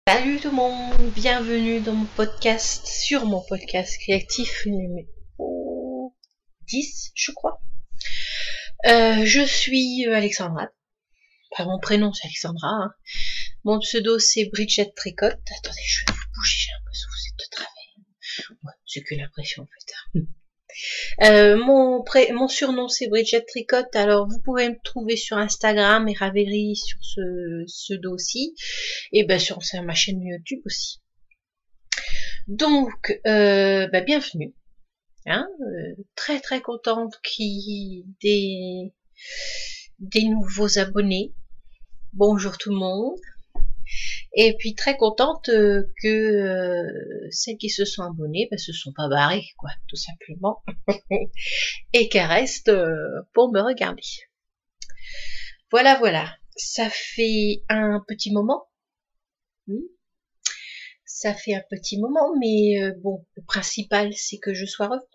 Salut tout le monde, bienvenue dans mon podcast, sur mon podcast créatif numéro 10, je crois. Je suis Alexandra. Enfin, mon prénom c'est Alexandra. Hein. Mon pseudo c'est Bridget Tricotte. Attendez, je vais vous bouger, j'ai l'impression que vous êtes de travers. Ouais, c'est que l'impression en fait. Mon surnom c'est Bridget Tricotte. Alors vous pouvez me trouver sur Instagram et Ravelry sur ce pseudo aussi. Et bien sur ma chaîne YouTube aussi. Donc, bienvenue. Hein, très très contente des nouveaux abonnés. Bonjour tout le monde. Et puis très contente que celles qui se sont abonnées se sont pas barrées, quoi, tout simplement. Et qu'elles restent pour me regarder. Voilà, voilà. Ça fait un petit moment. Ça fait un petit moment, mais bon, le principal c'est que je sois revenue.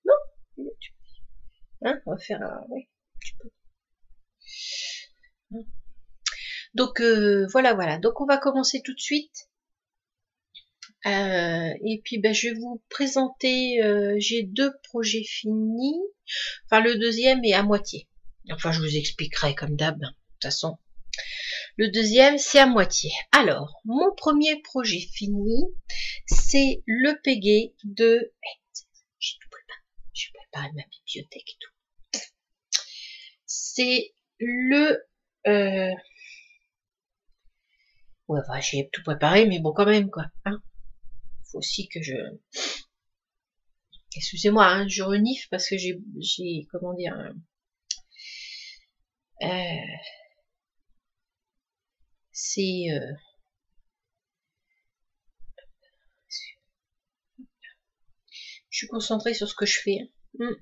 Non, hein, on va faire un, oui, tu peux. Donc voilà, voilà. Donc on va commencer tout de suite. Et puis je vais vous présenter. J'ai 2 projets finis. Enfin le deuxième est à moitié. Enfin je vous expliquerai comme d'hab. De toute façon. Le deuxième, c'est à moitié. Alors, mon premier projet fini, c'est le Pégay de... J'ai tout préparé. J'ai préparé ma bibliothèque et tout. C'est le... Ouais, enfin, j'ai tout préparé, mais bon, quand même, quoi. Hein, faut aussi que je... Excusez-moi, hein, je renifle parce que j'ai comment dire... c'est... Je suis concentrée sur ce que je fais. Hein.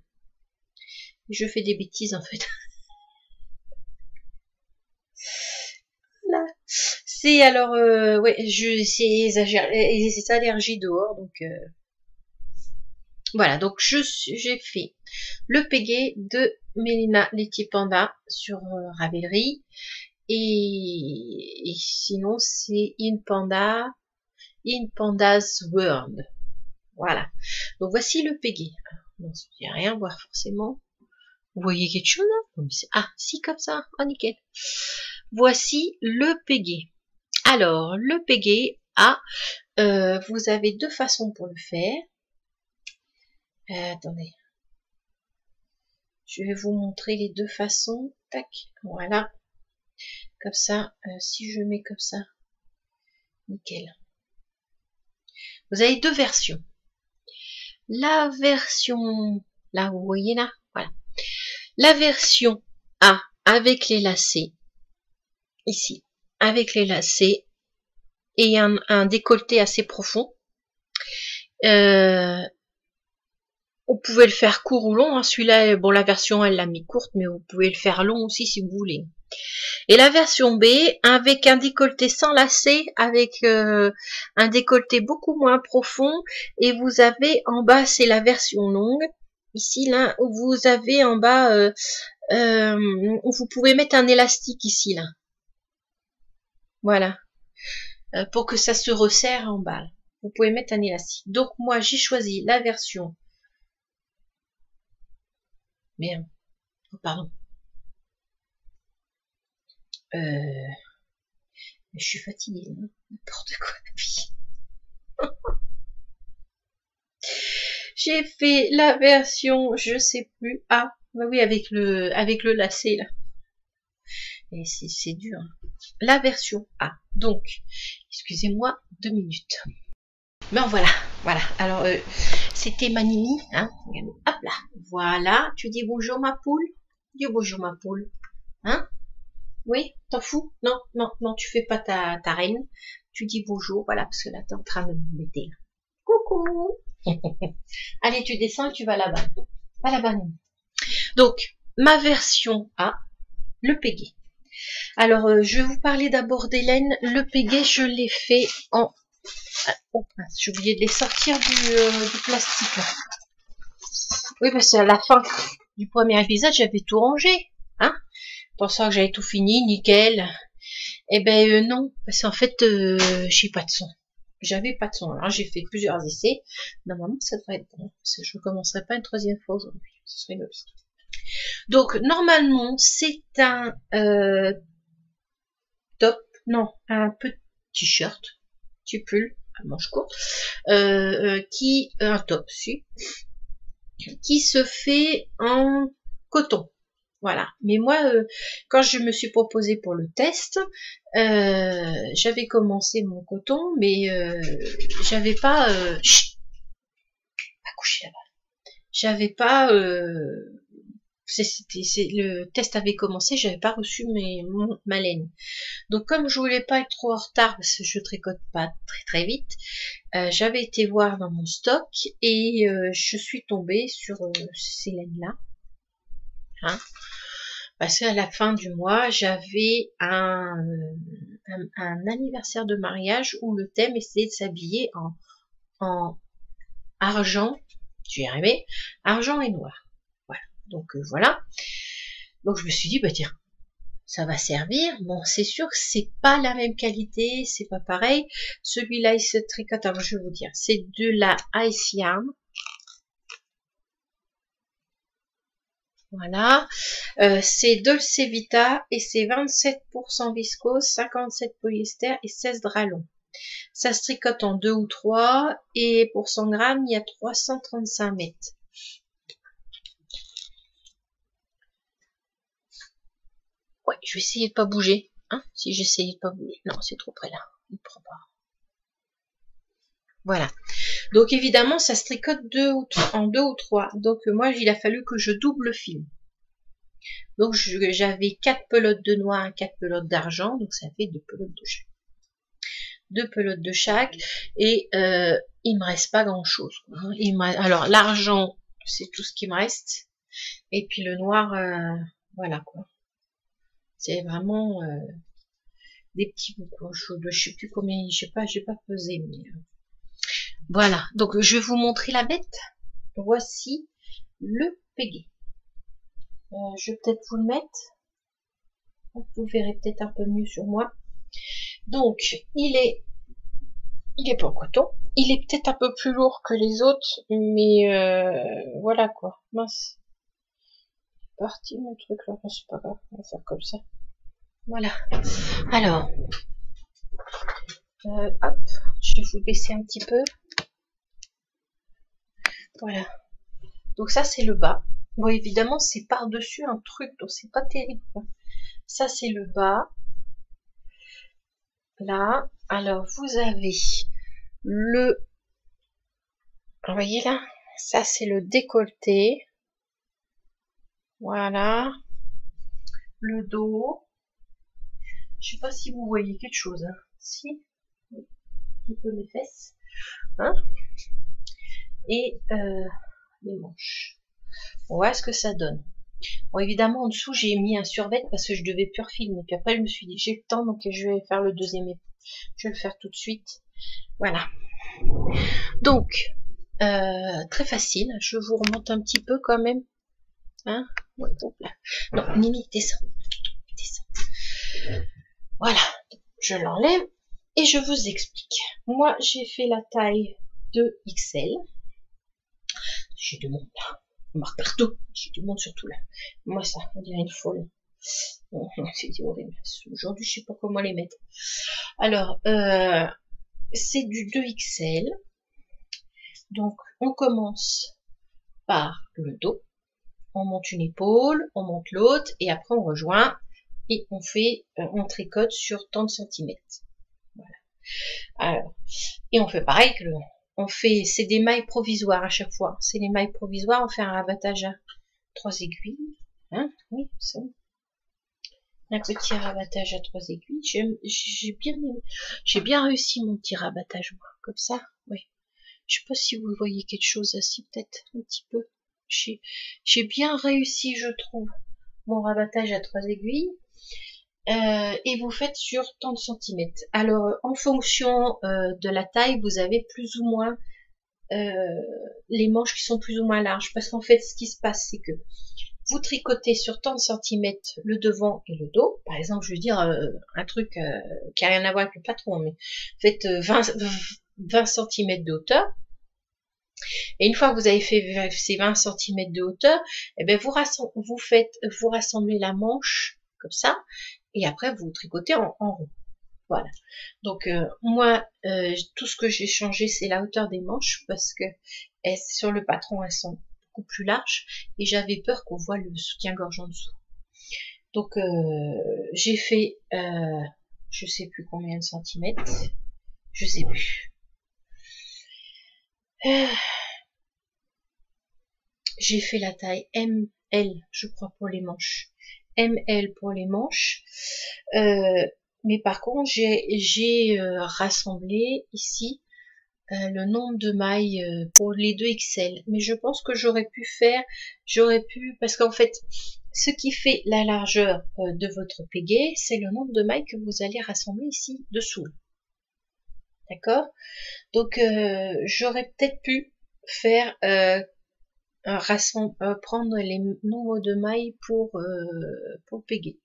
Je fais des bêtises, en fait. Là. C'est alors... ouais, c'est allergies dehors, donc... Voilà, donc j'ai fait le Pégay de Mélina Letty Panda sur Ravelry. Et sinon, c'est In Panda's World. Voilà. Donc voici le Pégay. Non, il n'y a rien à voir forcément. Vous voyez quelque chose là? Ah, si, comme ça. Oh, nickel. Voici le Pégay. Alors, le Pégay, vous avez 2 façons pour le faire. Attendez. Je vais vous montrer les 2 façons. Tac, voilà. Comme ça, si je mets comme ça, nickel. Vous avez 2 versions. La version, là, vous voyez là, voilà. La version A avec les lacets, ici, avec les lacets et un décolleté assez profond. Vous pouvez le faire court ou long. Hein. Celui-là, bon, la version elle l'a mis courte, mais vous pouvez le faire long aussi si vous voulez. Et la version B, avec un décolleté sans lacet, avec un décolleté beaucoup moins profond, et vous avez en bas, c'est la version longue. Ici, là, vous avez en bas, vous pouvez mettre un élastique ici, là. Voilà. Pour que ça se resserre en bas. Vous pouvez mettre un élastique. Donc, moi, j'ai choisi la version... Merde. Oh, pardon. Je suis fatiguée, n'importe quoi la vie. J'ai fait la version, je sais plus, bah oui, avec le lacet là. Et c'est dur. La version A. Donc, excusez-moi 2 minutes. Mais voilà, voilà. Alors, c'était Manini, hein. Hop là, voilà. Tu dis bonjour ma poule. Dis bonjour ma poule, hein. Oui, t'en fous? Non, non, non, tu fais pas ta reine. Tu dis bonjour, voilà, parce que là, t'es en train de me m'embêter. Coucou. Allez, tu descends et tu vas là-bas. Va là-bas. Donc, ma version A, le Pégay. Alors, je vais vous parler d'abord d'Hélène. Le Pégay, je l'ai fait en... Oh, j'ai oublié de les sortir du plastique. Là. Oui, parce que à la fin du premier épisode, j'avais tout rangé. Hein, pensant que j'avais tout fini, nickel. Eh ben non, parce qu'en fait, j'ai pas de son. J'avais pas de son. Alors j'ai fait plusieurs essais. Normalement, ça devrait être bon. Je ne recommencerai pas une troisième fois aujourd'hui. Ce serait logique. Donc normalement, c'est un top, non, un petit t-shirt, petit pull, à manche courte, qui un top, si, qui se fait en coton. Voilà. Mais moi, quand je me suis proposée pour le test, j'avais commencé mon coton, mais j'avais pas, pas couché là-bas. J'avais pas, le test avait commencé, j'avais pas reçu ma laine. Donc comme je voulais pas être trop en retard parce que je tricote pas très vite, j'avais été voir dans mon stock et je suis tombée sur ces laines là. Hein, parce qu'à la fin du mois, j'avais un anniversaire de mariage où le thème était de s'habiller en argent, je vais y arriver, argent et noir. Voilà. Donc voilà. Donc je me suis dit, bah tiens, ça va servir. Bon, c'est sûr que c'est pas la même qualité, c'est pas pareil. Celui-là, il se tricote, alors je vais vous dire, c'est de la Ice Yarn. Voilà, c'est Dolce Vita et c'est 27% viscose, 57 polyester et 16 dralon. Ça se tricote en 2 ou 3 et pour 100 grammes, il y a 335 mètres. Ouais, je vais essayer de pas bouger. Hein, si j'essayais de pas bouger. Non, c'est trop près là. Il prend pas. Voilà. Donc évidemment, ça se tricote en 2 ou 3. Donc moi, il a fallu que je double le fil. Donc j'avais 4 pelotes de noir et 4 pelotes d'argent. Donc ça fait 2 pelotes de chaque. 2 pelotes de chaque. Et il me reste pas grand chose. Alors l'argent, c'est tout ce qui me reste. Et puis le noir, voilà quoi. C'est vraiment des petits bouts. Je sais plus combien, j'ai pas pesé, mais voilà. Donc je vais vous montrer la bête. Voici le Peggy. Je vais peut-être vous le mettre. Vous verrez peut-être un peu mieux sur moi. Donc il est pas en coton. Il est peut-être un peu plus lourd que les autres, mais voilà quoi. Mince. Parti mon truc là, c'est pas grave, on va faire comme ça. Voilà. Alors, hop, je vais vous baisser un petit peu. Voilà. Donc ça c'est le bas. Bon évidemment c'est par-dessus un truc, donc c'est pas terrible. Ça c'est le bas. Là, alors vous avez le, vous voyez là, ça c'est le décolleté. Voilà. Le dos. Je sais pas si vous voyez quelque chose. Hein. Si. Un petit peu mes fesses. Hein. Et les manches. On voit ce que ça donne. Bon, évidemment, en dessous, j'ai mis un survêt parce que je devais plus refilmer. Puis après, je me suis dit, j'ai le temps, donc je vais faire le deuxième. Je vais le faire tout de suite. Voilà. Donc, très facile. Je vous remonte un petit peu quand même. Hein, ouais, là. Non, Nini, descends. Descends. Voilà. Je l'enlève et je vous explique. Moi, j'ai fait la taille de XL. J'ai du monde là. On marque partout. J'ai du monde surtout là. Moi, ça, on dirait une folle. C'est horrible. Aujourd'hui, je sais pas comment les mettre. Alors, c'est du 2XL. Donc, on commence par le dos. On monte une épaule, on monte l'autre, et après on rejoint, et on fait, on tricote sur tant de centimètres. Voilà. Alors, et on fait pareil que on fait, c'est des mailles provisoires à chaque fois. C'est les mailles provisoires, on fait un rabattage à 3 aiguilles. Hein, oui, ça. Un petit rabattage à 3 aiguilles. J'ai bien réussi mon petit rabattage, moi, comme ça. Oui. Je sais pas si vous voyez quelque chose assis, peut-être un petit peu. J'ai bien réussi, je trouve, mon rabattage à 3 aiguilles. Et vous faites sur tant de centimètres. Alors, en fonction de la taille, vous avez plus ou moins les manches qui sont plus ou moins larges. Parce qu'en fait, ce qui se passe, c'est que vous tricotez sur tant de centimètres le devant et le dos. Par exemple, je veux dire un truc qui a rien à voir avec le patron, mais faites 20 cm de hauteur. Et une fois que vous avez fait ces 20 cm de hauteur, eh bien vous rassemblez la manche comme ça, et après vous tricotez en rond. Voilà. Donc moi, tout ce que j'ai changé, c'est la hauteur des manches, parce que sur le patron, elles sont beaucoup plus larges, et j'avais peur qu'on voit le soutien-gorge en dessous. Donc j'ai fait, je sais plus combien de centimètres, je sais plus. J'ai fait la taille ML, je crois, pour les manches. ML pour les manches. Mais par contre, j'ai rassemblé ici le nombre de mailles pour les 2 XL. Mais je pense que j'aurais pu, parce qu'en fait, ce qui fait la largeur de votre pégay, c'est le nombre de mailles que vous allez rassembler ici dessous. D'accord? Donc, j'aurais peut-être pu faire prendre les nombres de mailles pour pégay.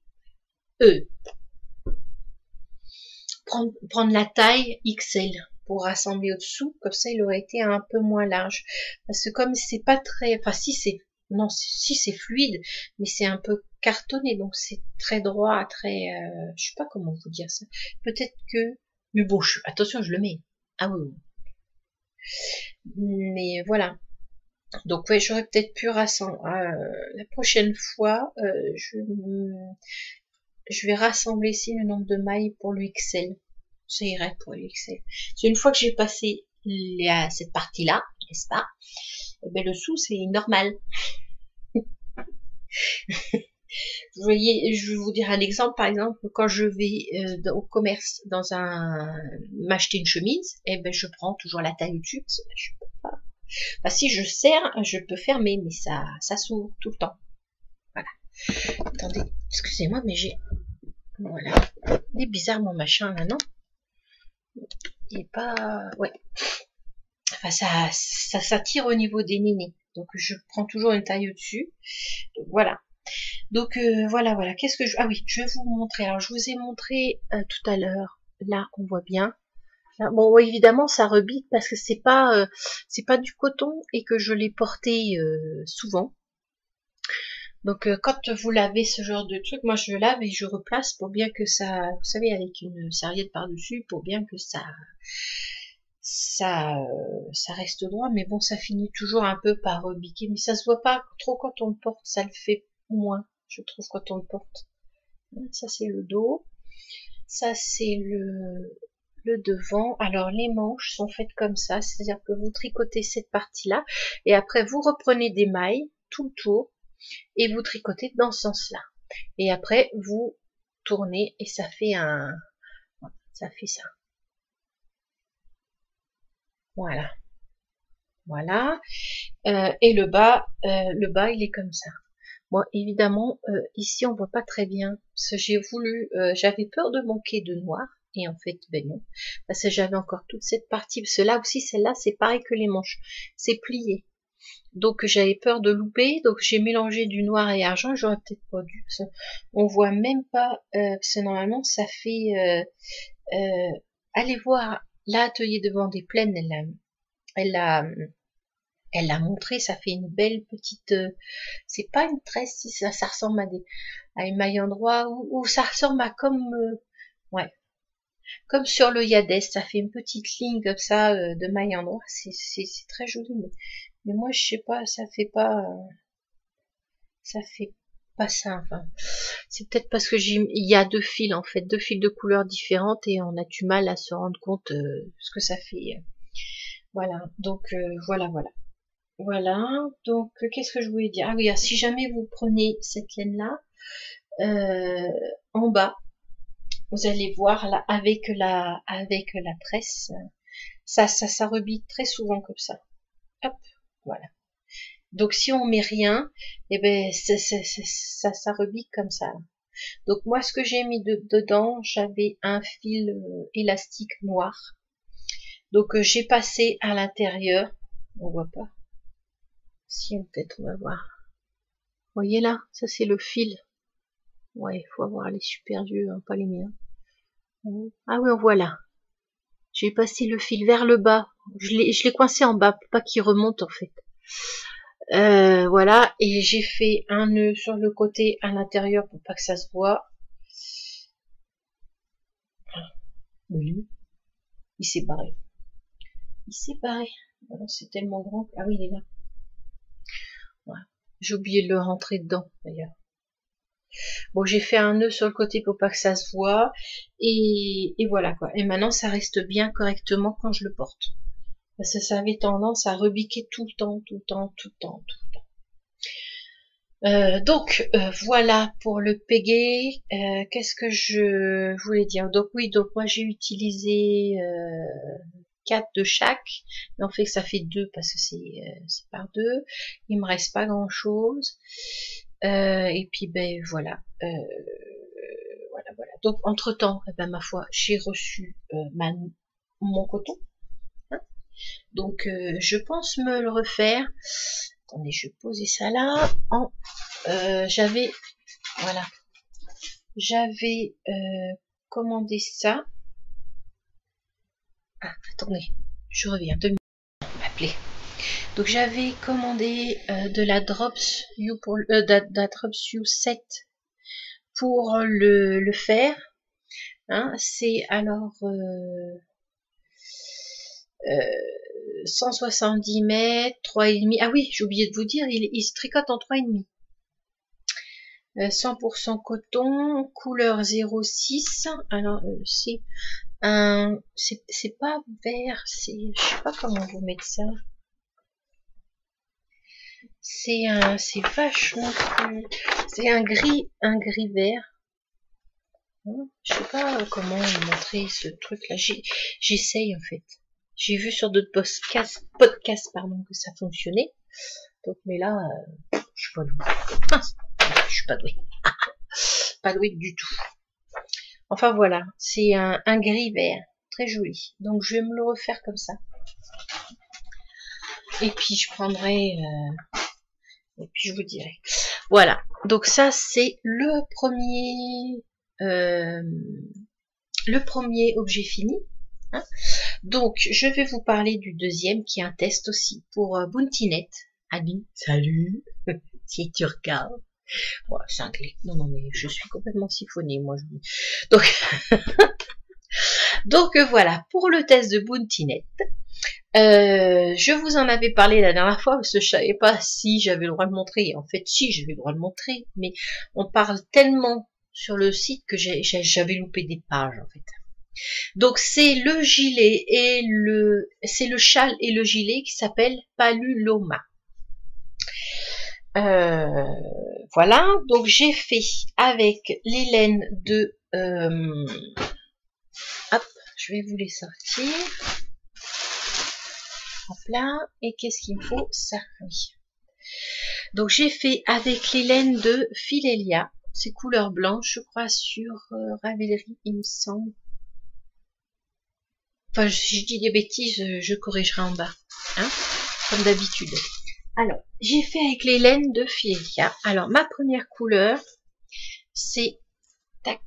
Prendre la taille XL pour rassembler au-dessous, comme ça il aurait été un peu moins large. Parce que comme c'est pas très, enfin si c'est fluide, mais c'est un peu cartonné, donc c'est très droit, très, je sais pas comment vous dire ça. Peut-être que, mais bon, attention, je le mets. Ah oui. Mais voilà. Donc ouais, j'aurais peut-être pu rassembler. La prochaine fois, je vais rassembler ici le nombre de mailles pour le XL. Ça irait pour le XL. C'est une fois que j'ai passé cette partie-là, n'est-ce pas? Eh ben, le sous, c'est normal. Vous voyez, je vais vous dire un exemple. Par exemple, quand je vais au commerce m'acheter une chemise, eh ben, je prends toujours la taille au-dessus. Je peux pas. Enfin, si je serre, je peux fermer, mais ça s'ouvre tout le temps. Voilà. Attendez, excusez-moi, mais voilà. Il est bizarre mon machin là, non? Il est pas, ouais. Enfin, ça tire au niveau des nénés. Donc, je prends toujours une taille au-dessus. Donc, voilà. Donc, voilà. Qu'est-ce que ah oui, je vais vous montrer. Alors, je vous ai montré tout à l'heure. Là, on voit bien. Là, bon, ouais, évidemment, ça rebique parce que c'est pas du coton et que je l'ai porté souvent. Donc quand vous lavez ce genre de truc, moi je lave et je replace pour bien que ça, vous savez, avec une serviette par-dessus, pour bien que ça reste droit. Mais bon, ça finit toujours un peu par rebiquer, mais ça se voit pas trop quand on le porte, ça le fait moins, je trouve, quand on le porte. Ça c'est le dos, ça c'est le devant. Alors les manches sont faites comme ça, c'est-à-dire que vous tricotez cette partie-là et après vous reprenez des mailles tout le tour et vous tricotez dans ce sens-là. Et après vous tournez et ça fait ça. Voilà. Et le bas il est comme ça. Bon, évidemment, ici on voit pas très bien, parce que j'avais peur de manquer de noir, et en fait, ben non, parce que j'avais encore toute cette partie, parce que là aussi, celle-là, c'est pareil que les manches, c'est plié. Donc j'avais peur de louper, donc j'ai mélangé du noir et argent, j'aurais peut-être pas dû, parce on voit même pas, parce que normalement ça fait, allez voir l'atelier de Vendée Plaine, elle l'a montré, ça fait une belle petite, c'est pas une tresse, ça ressemble à une maille endroit, ou ça ressemble à ouais, comme sur le Yadès, ça fait une petite ligne comme ça de maille endroit, c'est très joli, mais moi je sais pas, ça fait pas ça, enfin, c'est peut-être parce que il y a 2 fils en fait, 2 fils de couleurs différentes et on a du mal à se rendre compte ce que ça fait. Voilà, donc voilà, donc qu'est-ce que je voulais dire? Ah oui, si jamais vous prenez cette laine-là, en bas, vous allez voir là avec la tresse, ça rebique très souvent comme ça. Hop, voilà. Donc si on met rien, eh ben ça rebique comme ça. Donc moi ce que j'ai mis dedans, j'avais un fil élastique noir. Donc j'ai passé à l'intérieur, on voit pas. Si peut-être on va voir. voyez là, ça c'est le fil. Ouais, il faut avoir les super yeux, hein, pas les miens. Ah oui, voilà. J'ai passé le fil vers le bas. Je l'ai coincé en bas pour pas qu'il remonte en fait. Voilà, et j'ai fait un nœud sur le côté à l'intérieur pour pas que ça se voit. Oui, il s'est barré. Il s'est barré. C'est tellement grand. Ah oui, il est là. Voilà. J'ai oublié de le rentrer dedans d'ailleurs. Bon, j'ai fait un nœud sur le côté pour pas que ça se voit. Et voilà quoi. Et maintenant, ça reste bien correctement quand je le porte. Parce que ça avait tendance à rebiquer tout le temps, tout le temps, tout le temps, tout le temps. Donc voilà pour le pégé. Qu'est-ce que je voulais dire? Donc oui, donc moi j'ai utilisé 4 de chaque, mais on fait que ça fait 2 parce que c'est par 2. Il me reste pas grand chose. Et puis ben voilà. Voilà. Donc entre temps, eh ben, ma foi, j'ai reçu mon coton. Hein, donc je pense me le refaire. Attendez, je vais poser ça là. J'avais commandé ça. Ah, attendez, je reviens. 2 minutes. M'appeler. Donc j'avais commandé de la Drops You pour Drops You 7 pour le faire. Hein, c'est alors 170 mètres, 3,5. Ah oui, j'ai oublié de vous dire, il se tricote en 3,5. 100% coton, couleur 06. Alors c'est pas vert, je sais pas comment vous mettre ça. C'est vachement plus, c'est un gris vert. Je sais pas comment montrer ce truc là. J'essaye en fait. J'ai vu sur d'autres podcasts que ça fonctionnait. Donc mais là, je suis pas douée. Je suis pas douée. Pas douée du tout. Enfin voilà, c'est un gris vert, très joli. Donc je vais me le refaire comme ça. Et puis je prendrai, et puis je vous dirai. Voilà. Donc ça c'est le premier objet fini. Hein. Donc je vais vous parler du deuxième qui est un test aussi pour Bounty.net. Annie, salut. Si tu regardes. Ouais, c'est anglais. Non, mais je suis complètement siphonnée, moi. Donc voilà, pour le test de Bounty.net, je vous en avais parlé la dernière fois, parce que je savais pas si j'avais le droit de montrer. En fait, si, j'avais le droit de montrer, mais on parle tellement sur le site que j'avais loupé des pages, en fait. Donc c'est le gilet et c'est le châle et le gilet qui s'appelle Paluloma. Voilà, donc j'ai fait avec les laines de hop, je vais vous les sortir. Hop là, et qu'est-ce qu'il me faut? Ça, oui. Donc j'ai fait avec les laines de Filelia, c'est couleur blanche, je crois, sur Ravelry, il me semble. Enfin, si je dis des bêtises, je corrigerai en bas, hein, comme d'habitude. Alors, j'ai fait avec les laines de Filelia. Alors, ma première couleur, c'est... Tac.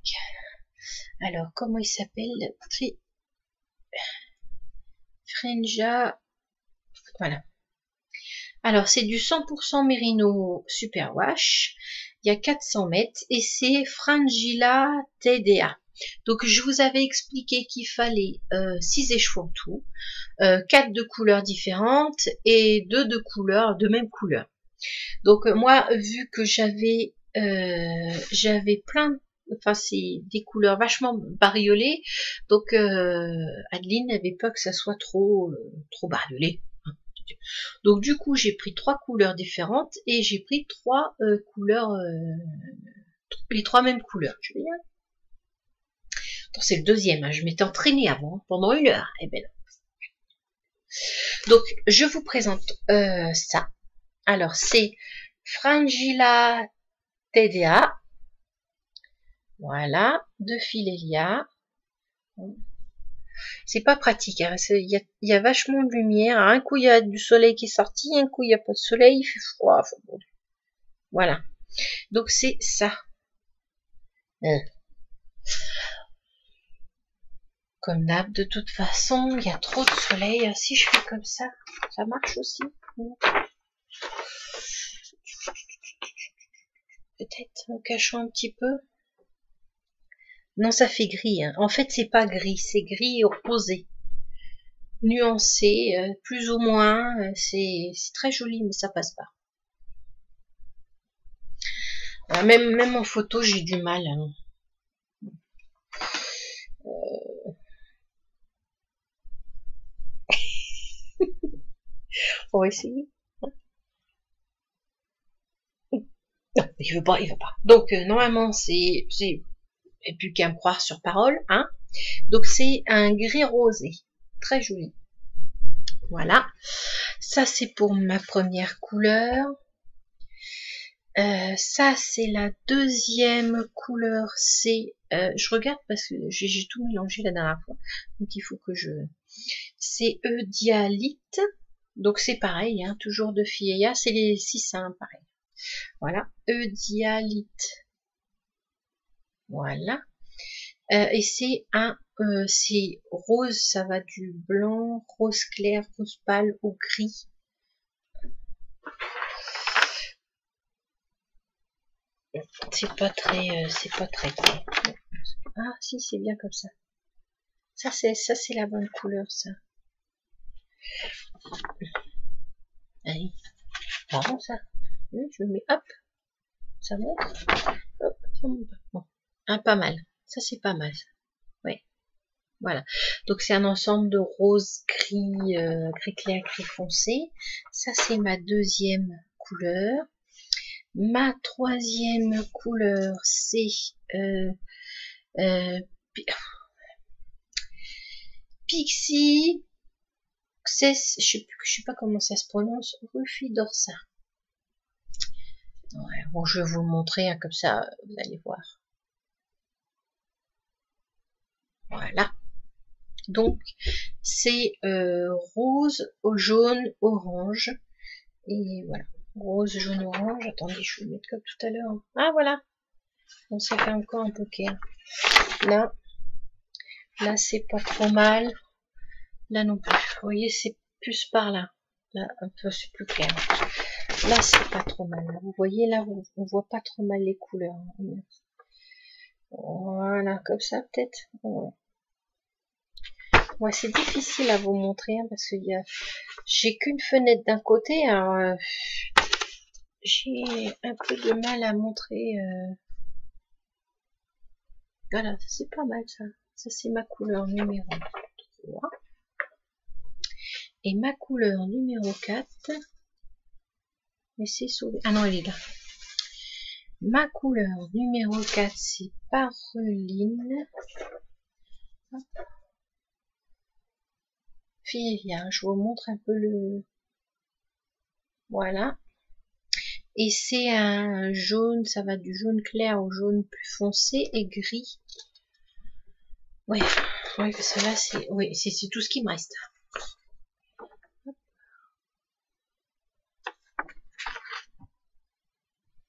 Alors, comment il s'appelle? Frinja. Voilà. Alors, c'est du 100% Merino Superwash. Il y a 400 mètres et c'est Frangilla TDA. Donc, je vous avais expliqué qu'il fallait 6 écheveaux en tout, 4 de couleurs différentes et 2 de couleurs de même couleur. Donc, moi, vu que j'avais plein, enfin, c'est des couleurs vachement bariolées, donc Adeline n'avait pas que ça soit trop bariolé. Donc du coup j'ai pris 3 couleurs différentes et j'ai pris 3 couleurs, les 3 mêmes couleurs. Je vais dire. C'est le deuxième, hein. Je m'étais entraînée avant pendant 1 heure. Eh ben, donc je vous présente ça. Alors c'est Frangilla TDA, voilà, de Filelia. C'est pas pratique, hein. Il y a vachement de lumière. Un coup il y a du soleil qui est sorti, un coup il n'y a pas de soleil, il fait froid. Voilà. Donc c'est ça. Comme d'hab, de toute façon, il y a trop de soleil. Si je fais comme ça marche aussi. Peut-être en cachant un petit peu. Non, ça fait gris. Hein. En fait, c'est pas gris, c'est gris rosé. Nuancé, plus ou moins. C'est très joli, mais ça passe pas. Même en photo, j'ai du mal. Hein. On va essayer. Non, il veut pas. Donc, normalement, c'est plus qu'à me croire sur parole, hein. Donc, c'est un gris rosé. Très joli. Voilà. Ça, c'est pour ma première couleur. Ça, c'est la deuxième couleur. C'est, je regarde parce que j'ai tout mélangé la dernière fois. Donc, il faut que c'est Eudialyte. Donc, c'est pareil, hein, toujours de Fiella. C'est les 6, hein, pareil. Voilà. Eudialyte. Voilà. Et c'est c'est rose, ça va du blanc, rose clair, rose pâle au gris. C'est pas très clair. Ah si, c'est bien comme ça. Ça c'est la bonne couleur, ça. Allez, marrant ça. Je mets hop, ça monte. Hop, ça monte. Bon, pas mal. Ça c'est pas mal. Ouais. Voilà. Donc c'est un ensemble de rose, gris, gris clair, gris foncé. Ça c'est ma deuxième couleur. Ma troisième couleur, c'est Pixie, je sais pas comment ça se prononce, Rufidorsa. Ouais, bon, je vais vous le montrer, hein, comme ça, vous allez voir. Voilà. Donc, c'est rose, jaune, orange. Et voilà. Rose, jaune, orange. Attendez, je vais le mettre comme tout à l'heure. Ah, voilà. Bon, ça fait encore un peu clair. Là, c'est pas trop mal. Là non plus. Vous voyez, c'est plus par là. Là, un peu, c'est plus clair. Là, c'est pas trop mal. Vous voyez, là, on voit pas trop mal les couleurs. Voilà, comme ça, peut-être. Moi, c'est difficile à vous montrer, hein, parce que j'ai qu'une fenêtre d'un côté, alors j'ai un peu de mal à montrer. Voilà, c'est pas mal ça. Ça, c'est ma couleur numéro 3. Et ma couleur numéro 4, mais c'est sauvé. Ah non, elle est là. Ma couleur numéro 4, c'est Paruline. Filia, je vous montre un peu le... Voilà. Et c'est un jaune, ça va du jaune clair au jaune plus foncé et gris. Ouais, ouais, parce que là, c'est tout ce qui me reste.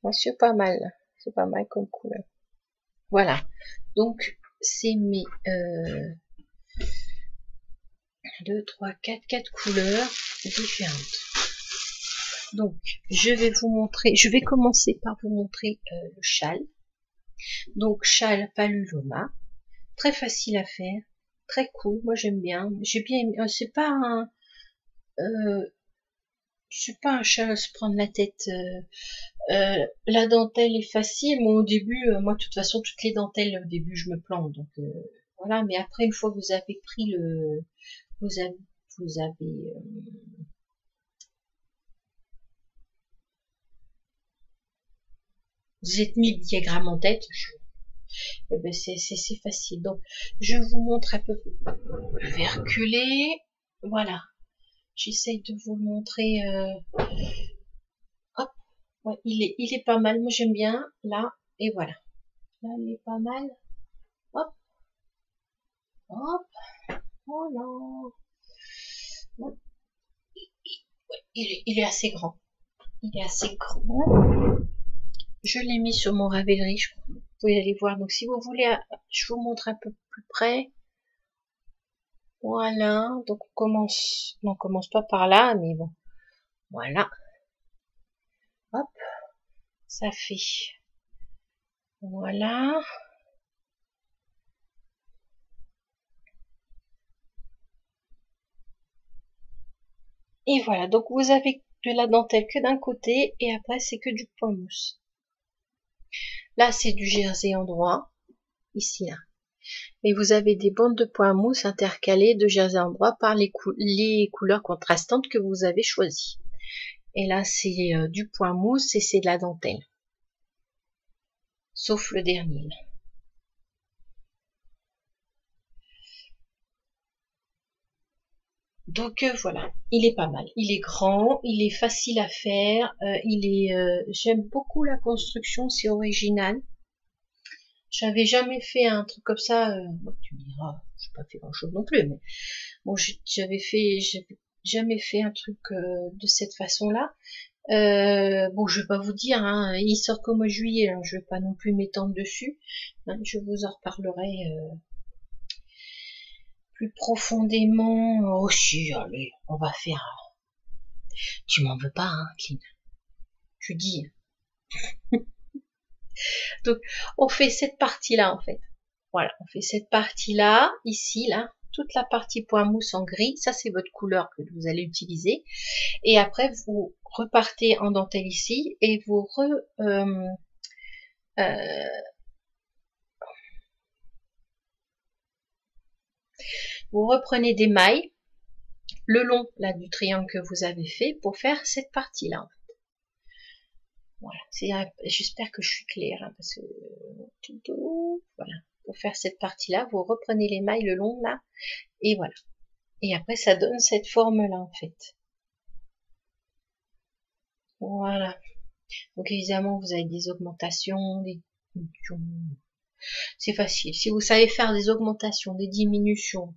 Ouais, c'est pas mal comme couleur. Voilà. Donc, c'est mes 2, 3, 4 couleurs différentes. Donc, je vais commencer par vous montrer le châle. Donc, châle Paluloma. Très facile à faire. Très cool. Moi, j'aime bien. J'ai bien aimé. C'est pas un châle à se prendre la tête. La dentelle est facile. Moi, au début, moi, de toute façon, toutes les dentelles, au début, je me plante. Donc, voilà. Mais après, une fois que vous avez pris vous êtes mis le diagramme en tête, eh ben c'est facile. Donc, je vous montre un peu. Je vais reculer. Voilà. J'essaye de vous le montrer. Hop. Ouais, il est pas mal. Moi, j'aime bien. Là. Et voilà. Là, il est pas mal. Hop. Hop. Voilà. Ouais, il est assez grand. Il est assez grand. Je l'ai mis sur mon Ravelry, je crois. Vous pouvez aller voir. Donc si vous voulez, je vous montre un peu plus près. Voilà, donc on commence, non, on commence pas par là, mais bon, voilà, hop, ça fait, voilà, et voilà, donc vous avez de la dentelle que d'un côté, et après c'est que du point mousse. Là c'est du jersey en droit, ici là, et vous avez des bandes de point mousse intercalées de jersey en droit par les couleurs contrastantes que vous avez choisies. Et là c'est du point mousse et c'est de la dentelle, sauf le dernier. Donc voilà, il est pas mal. Il est grand, il est facile à faire, j'aime beaucoup la construction, c'est original. J'avais jamais fait un truc comme ça. Tu me diras, j'ai pas fait grand chose non plus, mais bon, j'avais jamais fait un truc de cette façon-là. Bon, je vais pas vous dire, hein, il sort qu'au mois de juillet, hein, je vais pas non plus m'étendre dessus. Hein, je vous en reparlerai plus profondément. Oh si, allez, on va faire. Tu m'en veux pas, hein, Clean. Tu dis. Donc, on fait cette partie-là, en fait. Voilà, on fait cette partie-là, ici, là, toute la partie point mousse en gris. Ça, c'est votre couleur que vous allez utiliser. Et après, vous repartez en dentelle ici et vous vous reprenez des mailles le long là du triangle que vous avez fait pour faire cette partie-là. En fait. Voilà, j'espère que je suis claire, hein, parce que voilà, pour faire cette partie-là, vous reprenez les mailles le long là, et voilà. Et après, ça donne cette forme-là en fait. Voilà. Donc évidemment, vous avez des augmentations, des diminutions. C'est facile. Si vous savez faire des augmentations, des diminutions,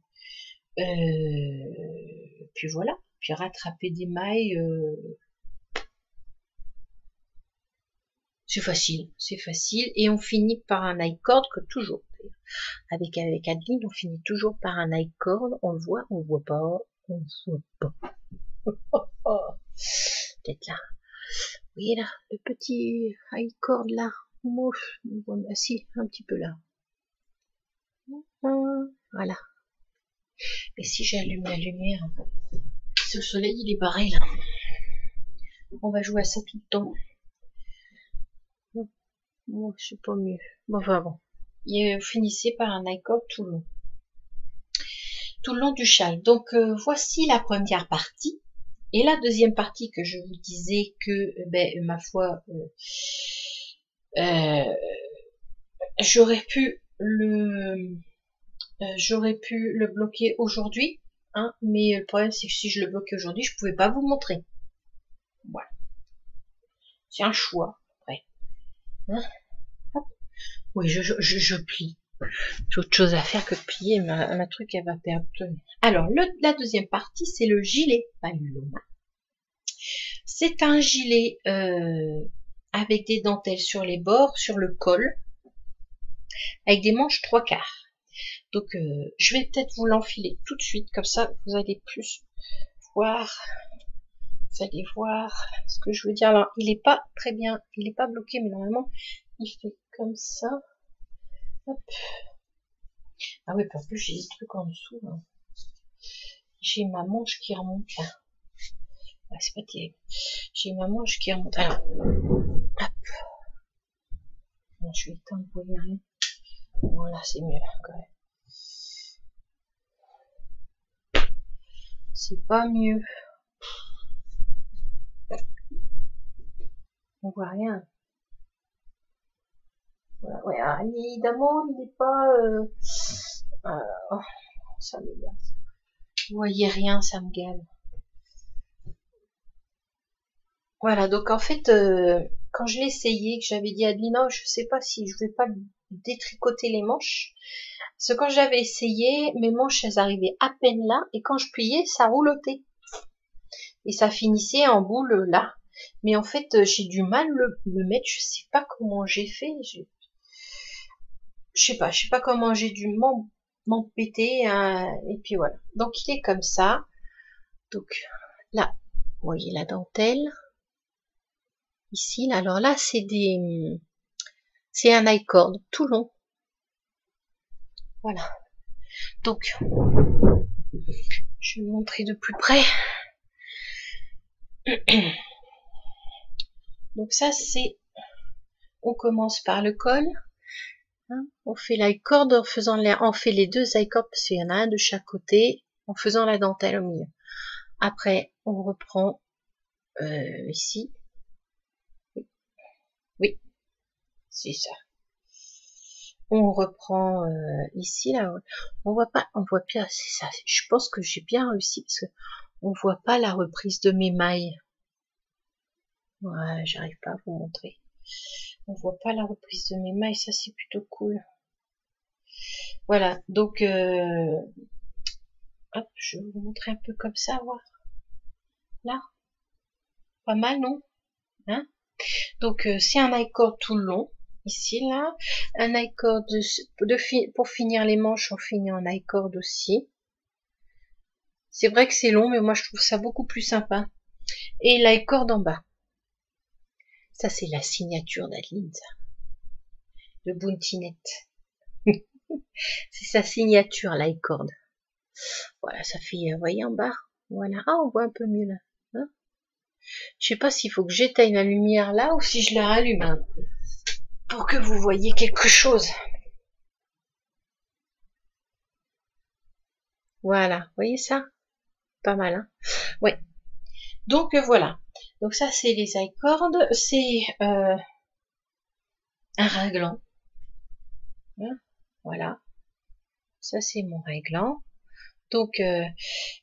puis voilà, puis rattraper des mailles. C'est facile, et on finit par un high cord que toujours. Avec Adeline, on finit toujours par un high cord, on le voit pas, on voit pas. Peut-être là. Vous voyez là, le petit high cord là, mouf, si, un petit peu là. Voilà. Et si j'allume la lumière, ce soleil il est barré là. On va jouer à ça tout le temps. Bon, c'est pas mieux. Bon, enfin bon. Et vous finissez par un high cord tout le long du châle. Donc voici la première partie. Et la deuxième partie que je vous disais que, ma foi, j'aurais pu le bloquer aujourd'hui, hein, mais le problème c'est que si je le bloquais aujourd'hui, je pouvais pas vous montrer. Voilà. C'est un choix, après. Hein, hop. Oui, je plie. J'ai autre chose à faire que de plier, ma truc, elle va perdre. Alors, la deuxième partie, c'est le gilet Paloma. C'est un gilet avec des dentelles sur les bords, sur le col, avec des manches 3/4. Donc, je vais peut-être vous l'enfiler tout de suite, comme ça, vous allez plus voir. Vous allez voir ce que je veux dire. Alors, il est pas très bien, il est pas bloqué, mais normalement, il fait comme ça. Hop. Ah oui, parce que j'ai des trucs en dessous. Hein. J'ai ma manche qui remonte là. Ouais, c'est pas terrible. J'ai ma manche qui remonte. Alors, hop. Bon, je vais éteindre, vous voyez rien. Voilà, c'est mieux quand même. C'est pas mieux. On voit rien. Voilà, ouais, alors, évidemment, il n'est pas. Ça m'énerve. Vous voyez rien, ça me gale. Voilà, donc en fait, quand je l'ai essayé, que j'avais dit à Adeline, non, je sais pas si je vais pas détricoter les manches. Parce que quand j'avais essayé, mes manches, elles arrivaient à peine là, et quand je pliais, ça roulotait. Et ça finissait en boule là. Mais en fait, j'ai du mal le mettre. Je sais pas comment j'ai fait. Je sais pas comment j'ai dû m'empêter. Et puis voilà. Donc il est comme ça. Donc là, vous voyez la dentelle. Ici, là, alors là, c'est un I-cord tout long. Voilà. Donc, je vais vous montrer de plus près. Donc ça, on commence par le col. Hein, on fait I-cord on fait les deux I-cords parce qu'il y en a un de chaque côté, en faisant la dentelle au milieu. Après, on reprend ici. Oui, c'est ça. On reprend ici, là. On voit bien, c'est ça. Je pense que j'ai bien réussi parce que on voit pas la reprise de mes mailles. Ouais, j'arrive pas à vous montrer. On voit pas la reprise de mes mailles, ça c'est plutôt cool. Voilà, donc hop, je vais vous montrer un peu comme ça, voir. Là, pas mal, non? Hein? Donc c'est un I-cord tout le long. Ici, là, un I-cord pour finir les manches, on finit en I-cord aussi. C'est vrai que c'est long, mais moi je trouve ça beaucoup plus sympa. Et l'I-cord en bas. Ça, c'est la signature d'Adeline, ça. De Bounty.net. C'est sa signature, l'I-cord. Voilà, ça fait, vous voyez en bas. Voilà. Ah, on voit un peu mieux là. Hein, je sais pas s'il faut que j'éteigne la lumière là ou si je la rallume. Hein, pour que vous voyez quelque chose. Voilà, vous voyez ça? Pas mal, hein? Ouais. Donc voilà. Donc ça, c'est les I-cords. C'est un raglan. Hein, voilà. Ça, c'est mon raglan. Donc,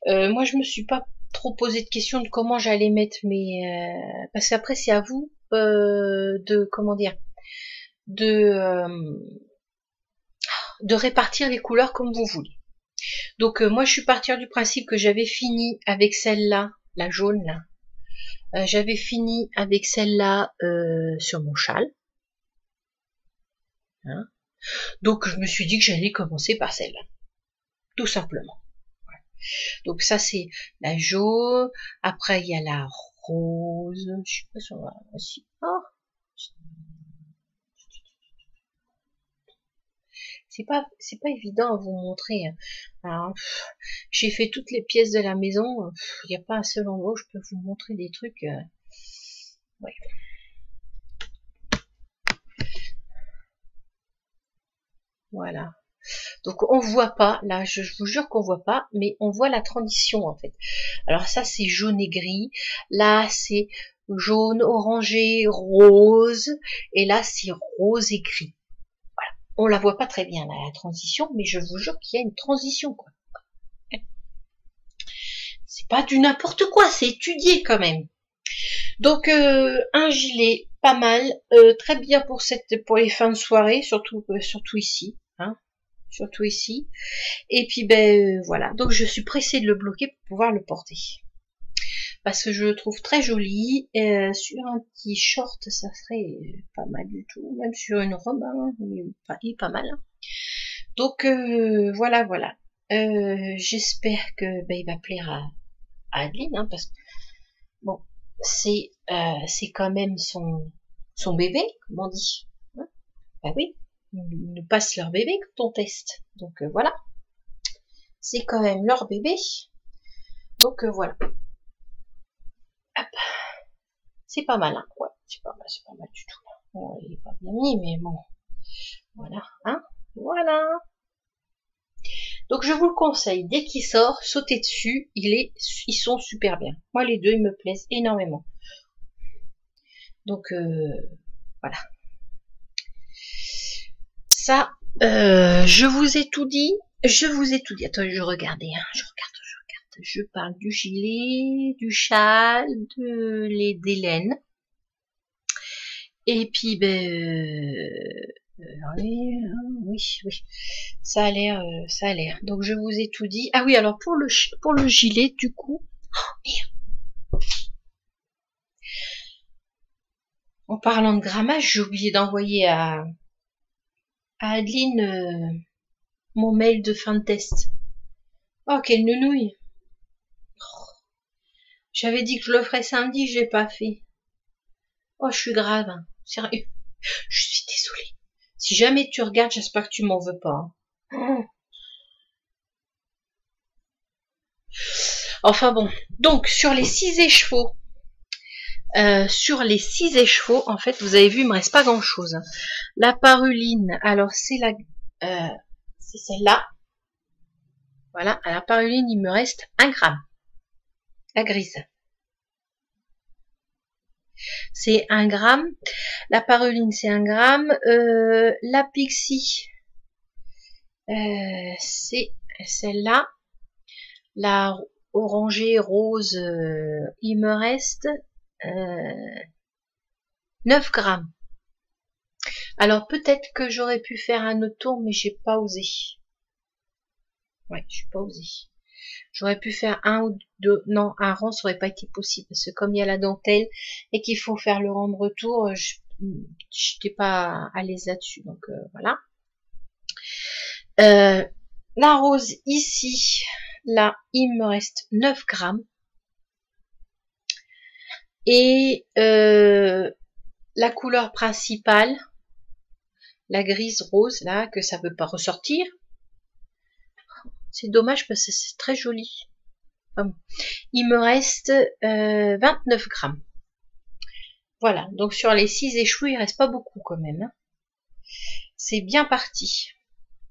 moi, je me suis pas trop posé de questions de comment j'allais mettre mes... parce qu'après, c'est à vous de, comment dire, de répartir les couleurs comme vous voulez. Donc, moi, je suis partie du principe que j'avais fini avec celle-là, la jaune, là. J'avais fini avec celle-là sur mon châle. Hein, donc, je me suis dit que j'allais commencer par celle-là. Tout simplement. Donc ça c'est la jaune, après il y a la rose, je sais pas si on va aussi. Oh, c'est pas évident à vous montrer. Hein. J'ai fait toutes les pièces de la maison, il n'y a pas un seul endroit où je peux vous montrer des trucs. Ouais. Voilà. Donc on voit pas, là je vous jure qu'on voit pas, mais on voit la transition en fait. Alors ça c'est jaune et gris, là c'est jaune, orangé, rose, et là c'est rose et gris. Voilà. On la voit pas très bien là, la transition, mais je vous jure qu'il y a une transition quoi. C'est pas du n'importe quoi, c'est étudié quand même. Donc un gilet pas mal, très bien pour les fins de soirée, surtout ici. Hein. Surtout ici, et puis ben voilà, donc je suis pressée de le bloquer pour pouvoir le porter, parce que je le trouve très joli, sur un petit short ça serait pas mal du tout, même sur une robe, hein, il est pas mal, hein. Donc voilà, j'espère que ben, il va plaire à Adeline, hein, parce que bon, c'est quand même son bébé, comme on dit, hein. Ben oui, ils nous passent leur bébé quand on teste. Donc voilà, c'est quand même leur bébé. Donc voilà. Hop. C'est pas mal, hein. Ouais, c'est pas mal du tout. Bon, il est pas bien mis, mais bon. Voilà, hein. Voilà. Donc je vous le conseille, dès qu'il sort, sautez dessus, ils sont super bien. Moi les deux, ils me plaisent énormément. Donc voilà. Ça, je vous ai tout dit. Attends, je regardais, hein. Je regarde. Je parle du gilet, du châle, des laines. Et puis, ben, oui, ça a l'air. Donc, je vous ai tout dit. Ah oui, alors pour le gilet, du coup, oh, merde. En parlant de grammage, j'ai oublié d'envoyer à Adeline mon mail de fin de test. Oh, quelle nounouille. J'avais dit que je le ferais samedi, je l'ai pas fait. Oh, je suis grave, hein. Sérieux. Je suis désolée. Si jamais tu regardes, j'espère que tu m'en veux pas. Hein. Enfin bon. Donc, sur les 6 écheveaux, en fait, vous avez vu, il me reste pas grand chose. La paruline, alors c'est c'est celle-là. Voilà, à la paruline, il me reste 1 gramme. La grise. C'est 1 gramme. La paruline, c'est 1 gramme. La pixie, c'est celle-là. La orangée rose, il me reste 9 grammes. Alors peut-être que j'aurais pu faire un autre tour, mais j'ai pas osé. Ouais, j'ai pas osé. J'aurais pu faire un ou deux. Non, un rang, ça aurait pas été possible parce que comme il y a la dentelle et qu'il faut faire le rang de retour, je n'étais pas à l'aise là-dessus. Donc voilà. La rose ici, là, il me reste 9 grammes. Et la couleur principale, la grise rose, là, que ça veut pas ressortir. C'est dommage parce que c'est très joli. Enfin, il me reste 29 grammes. Voilà, donc sur les 6 échoués, il reste pas beaucoup quand même. Hein. C'est bien parti.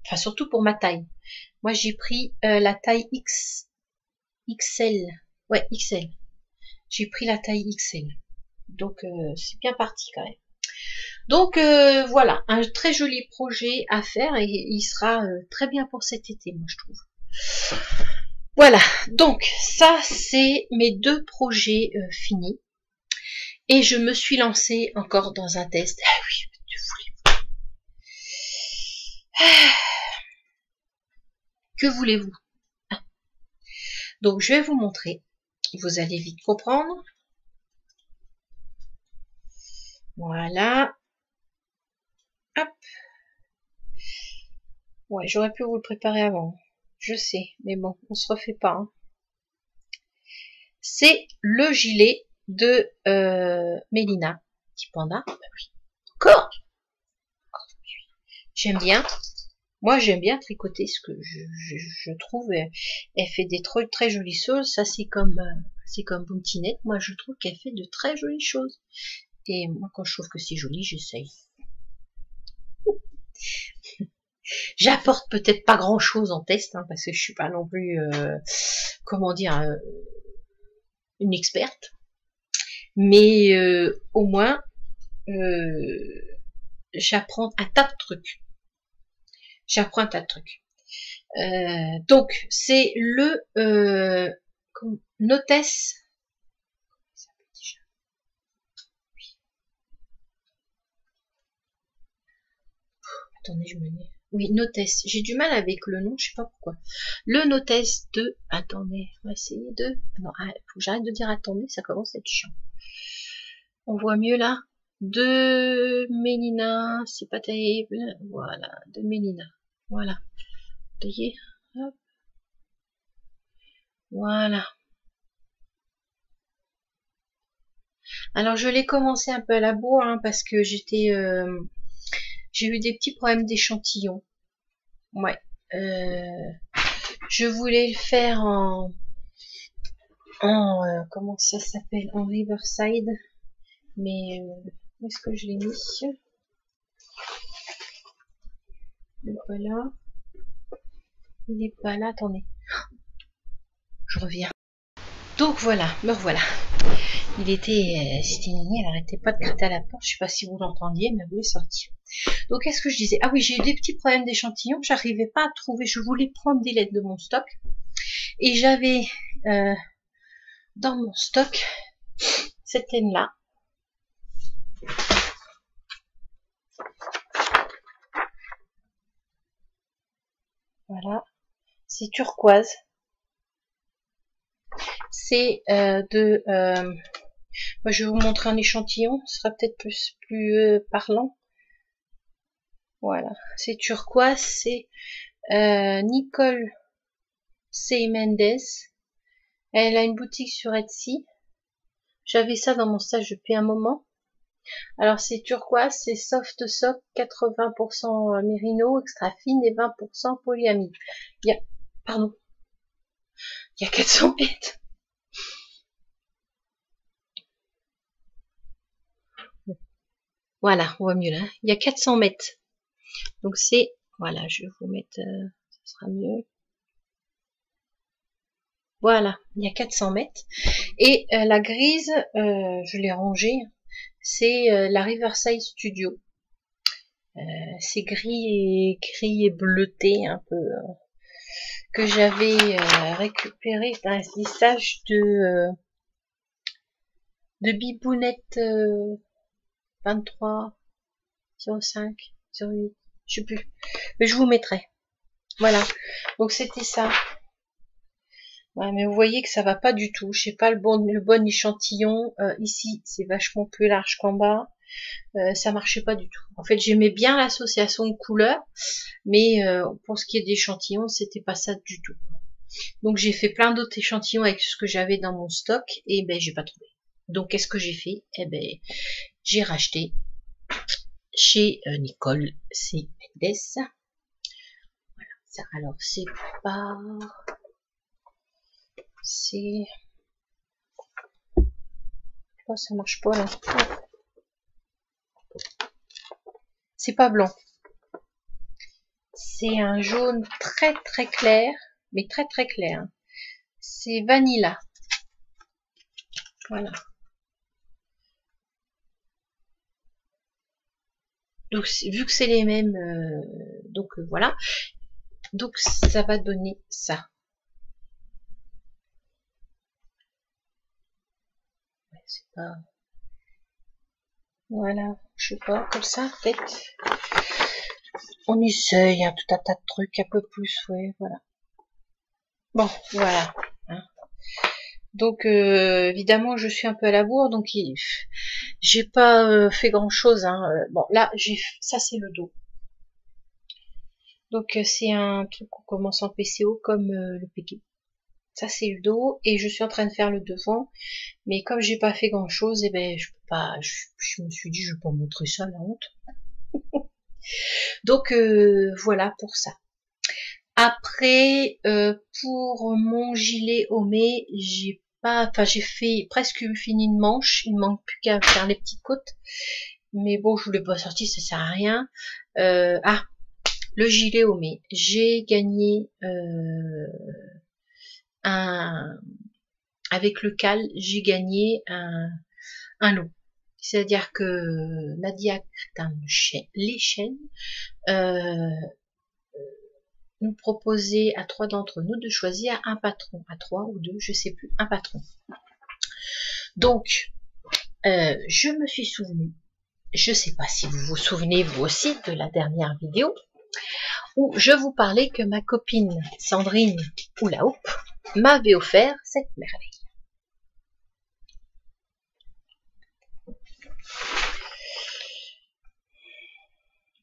Enfin, surtout pour ma taille. Moi, j'ai pris la taille XL. Ouais, XL. J'ai pris la taille XL. Donc, c'est bien parti quand même. Donc, voilà, un très joli projet à faire et il sera très bien pour cet été, moi, je trouve. Voilà, donc, ça, c'est mes 2 projets finis. Et je me suis lancée encore dans un test. Ah oui, que voulez-vous? Donc, je vais vous montrer. Vous allez vite comprendre. Voilà. Hop. Ouais, j'aurais pu vous le préparer avant. Je sais, mais bon, on se refait pas. Hein. C'est le gilet de Mélina. Petit panda. Bah oui. Encore. J'aime bien. Moi, j'aime bien tricoter ce que je trouve. Elle fait des très jolies choses. Ça, c'est comme Buntinette. Moi, je trouve qu'elle fait de très jolies choses. Et moi, quand je trouve que c'est joli, j'essaye. J'apporte peut-être pas grand-chose en test, hein, parce que je suis pas non plus, comment dire, une experte. Mais au moins, j'apprends un tas de trucs. Donc, c'est le Notesse. Attendez, je me mets. Oui, Notesse. J'ai du mal avec le nom, je sais pas pourquoi. Le Notesse de. Attendez, on va essayer de. Non, faut que j'arrête de dire attendez, ça commence à être chiant. On voit mieux là. De Mélina, c'est pas terrible. Voilà, de Mélina. Voilà. Vous voyez? Hop. Voilà. Alors je l'ai commencé un peu à la bourre hein, parce que j'ai eu des petits problèmes d'échantillon. Ouais. Je voulais le faire en comment ça s'appelle, en Riverside, mais où est-ce que je l'ai mis? Il n'est pas là. Il n'est pas là. Attendez. Je reviens. Donc voilà, me revoilà. C'était elle arrêtait pas de gratter à la porte. Je sais pas si vous l'entendiez, mais elle voulait sortir. Donc qu'est-ce que je disais? Ah oui, j'ai eu des petits problèmes d'échantillon. J'arrivais pas à trouver. Je voulais prendre des lettres de mon stock et j'avais dans mon stock cette laine là. Voilà, c'est turquoise. C'est Moi, je vais vous montrer un échantillon, ce sera peut-être plus parlant. Voilà, c'est turquoise, c'est Nicole C. Mendes. Elle a une boutique sur Etsy. J'avais ça dans mon stage depuis un moment. Alors c'est turquoise, c'est soft sock, 80% mérino, extra fine et 20% polyamide. Il y a, pardon, il y a 400 mètres. Voilà, on voit mieux là. Il y a 400 mètres. Donc c'est, voilà, je vais vous mettre, ça sera mieux. Voilà, il y a 400 mètres. Et la grise, je l'ai rangée, c'est la Riverside Studio. C'est gris et bleuté un peu, que j'avais récupéré d'un lissage de Bibounette 23 05 08, je sais plus, mais je vous mettrai. Voilà, donc c'était ça. Ouais, mais vous voyez que ça va pas du tout. Je sais pas le bon échantillon. Ici, c'est vachement plus large qu'en bas. Ça marchait pas du tout. En fait, j'aimais bien l'association de couleurs, mais pour ce qui est d'échantillons, c'était pas ça du tout. Donc j'ai fait plein d'autres échantillons avec ce que j'avais dans mon stock et ben j'ai pas trouvé. Donc qu'est-ce que j'ai fait? Eh ben j'ai racheté chez Nicole C. Mendes. Voilà, ça, alors c'est pas, c'est, oh, ça marche pas là. C'est pas blanc. C'est un jaune très très clair, mais très très clair. C'est Vanilla. Voilà. Donc vu que c'est les mêmes, donc voilà. Donc ça va donner ça. Ouais, c'est pas. Voilà, je sais pas, comme ça peut-être. On essaye un tout un tas de trucs, un peu plus, ouais, voilà. Bon, voilà. Hein. Donc évidemment, je suis un peu à la bourre, donc j'ai pas fait grand chose. Hein. Bon, là, ça c'est le dos. Donc c'est un truc qu'on commence en PCO comme le PQ. Ça c'est le dos et je suis en train de faire le devant, mais comme j'ai pas fait grand chose, et eh ben je peux pas. Je me suis dit je vais pas montrer ça, la honte. Donc voilà pour ça. Après pour mon gilet homé, j'ai fait presque fini une manche. Il me manque plus qu'à faire les petites côtes, mais bon je voulais pas sortir, ça sert à rien. Le gilet homé, j'ai gagné avec le cal, j'ai gagné un lot. C'est-à-dire que Nadia Crétin les chaînes nous proposait à 3 d'entre nous de choisir un patron, à 3 ou 2, je sais plus, un patron. Donc, je me suis souvenu, je sais pas si vous vous souvenez vous aussi de la dernière vidéo, où je vous parlais que ma copine Sandrine Oulaoup m'avait offert cette merveille.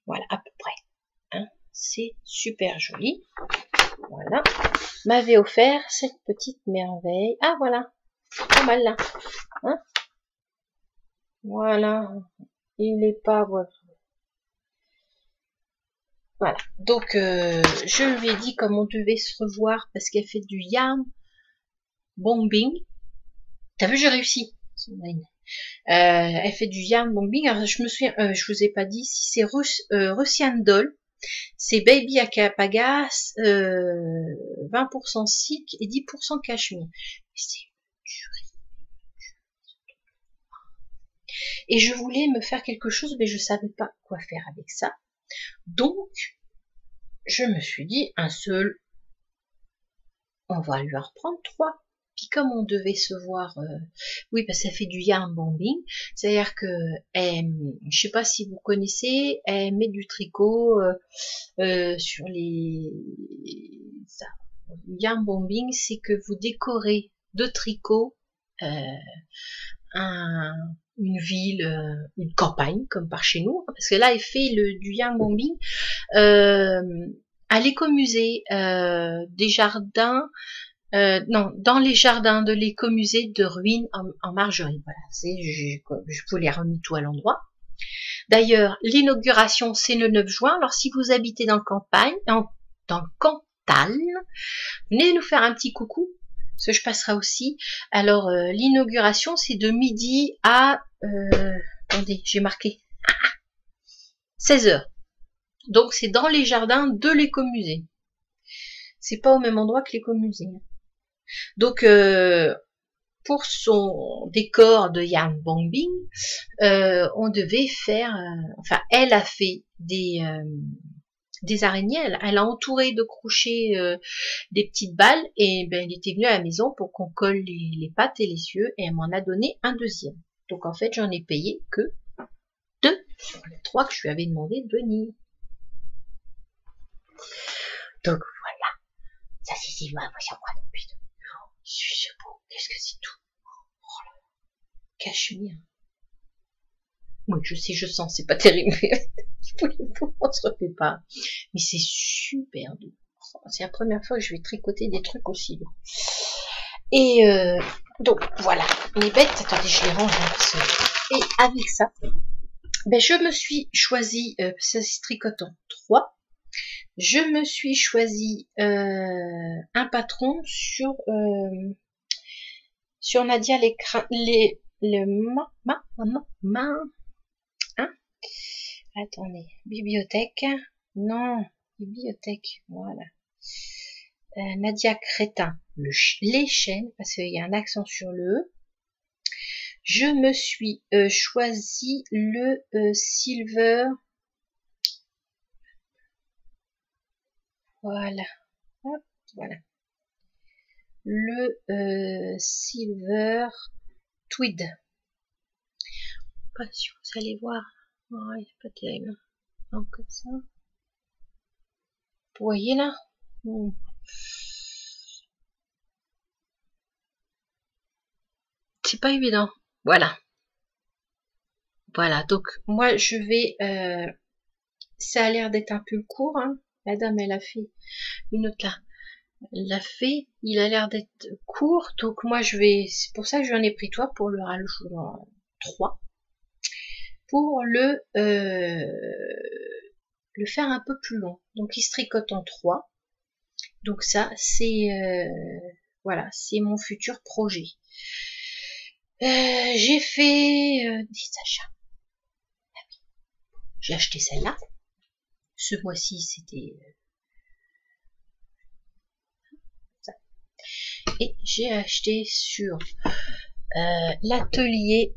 Voilà, à peu près. Hein, c'est super joli. Voilà. M'avait offert cette petite merveille. Ah, voilà. Pas mal là. Hein, voilà. Il est pas... Voilà. Donc, je lui ai dit comme on devait se revoir parce qu'elle fait du yarn bombing. T'as vu, j'ai réussi. Elle fait du yarn bombing. Alors, je me souviens, je vous ai pas dit si c'est Russian Doll. C'est Baby Acapagas, 20% silk et 10% cachemire. C'est et je voulais me faire quelque chose, mais je savais pas quoi faire avec ça. Donc, je me suis dit, un seul, on va lui en reprendre 3. Puis comme on devait se voir, oui, parce que ça fait du yarn bombing, c'est-à-dire que, je sais pas si vous connaissez, elle met du tricot sur les... Ça. Yarn bombing, c'est que vous décorez de tricot une ville, une campagne comme par chez nous, parce que là il fait du yang bombing à l'écomusée des jardins, non, dans les jardins de l'écomusée de Ruines en Margerie. Voilà, je vous l'ai remis tout à l'endroit. D'ailleurs, l'inauguration c'est le 9 juin. Alors si vous habitez dans le campagne, dans le Cantal, venez nous faire un petit coucou, parce que je passerai aussi. Alors l'inauguration c'est de midi à attendez, j'ai marqué 16h. Donc c'est dans les jardins de l'écomusée. C'est pas au même endroit que l'écomusée. Donc pour son décor de yang bombing, on devait faire, enfin elle a fait des araignées, elle a entouré de crochets des petites balles, et ben elle était venue à la maison pour qu'on colle les pattes et les yeux, et elle m'en a donné un deuxième. Donc en fait j'en ai payé que 2 sur les 3 que je lui avais demandé de venir. Donc voilà, ça c'est moi ça quoi putain. C'est beau, qu'est-ce que c'est tout. Oh là, cachemire. Oui, je sais, je sens, c'est pas terrible. On se refait pas. Mais c'est super doux. C'est la première fois que je vais tricoter des trucs aussi doux. Et donc voilà, mes bêtes, attendez, je les range là. Et avec ça, ben je me suis choisi, ça se tricote en 3. Je me suis choisi un patron sur Nadia hein, attendez, bibliothèque, non, bibliothèque, voilà. Nadia Crétin, les chaînes, parce qu'il y a un accent sur le E. Je me suis choisi le Silver, voilà, hop, voilà, le Silver Tweed. Pas si vous allez voir, ouais, c'est pas terrible. Donc comme ça, vous voyez là. C'est pas évident. Voilà. Voilà. Donc moi je vais. Ça a l'air d'être un peu court. Hein. La dame elle a fait une autre là. Elle l'a fait. Il a l'air d'être court. Donc moi je vais. C'est pour ça que j'en ai pris toi pour le rajouter en 3. Pour le faire un peu plus long. Donc il se tricote en 3. Donc ça c'est voilà, c'est mon futur projet. J'ai fait des achats. Ah oui. J'ai acheté celle-là. Ce mois-ci, c'était ça. Et j'ai acheté sur l'atelier.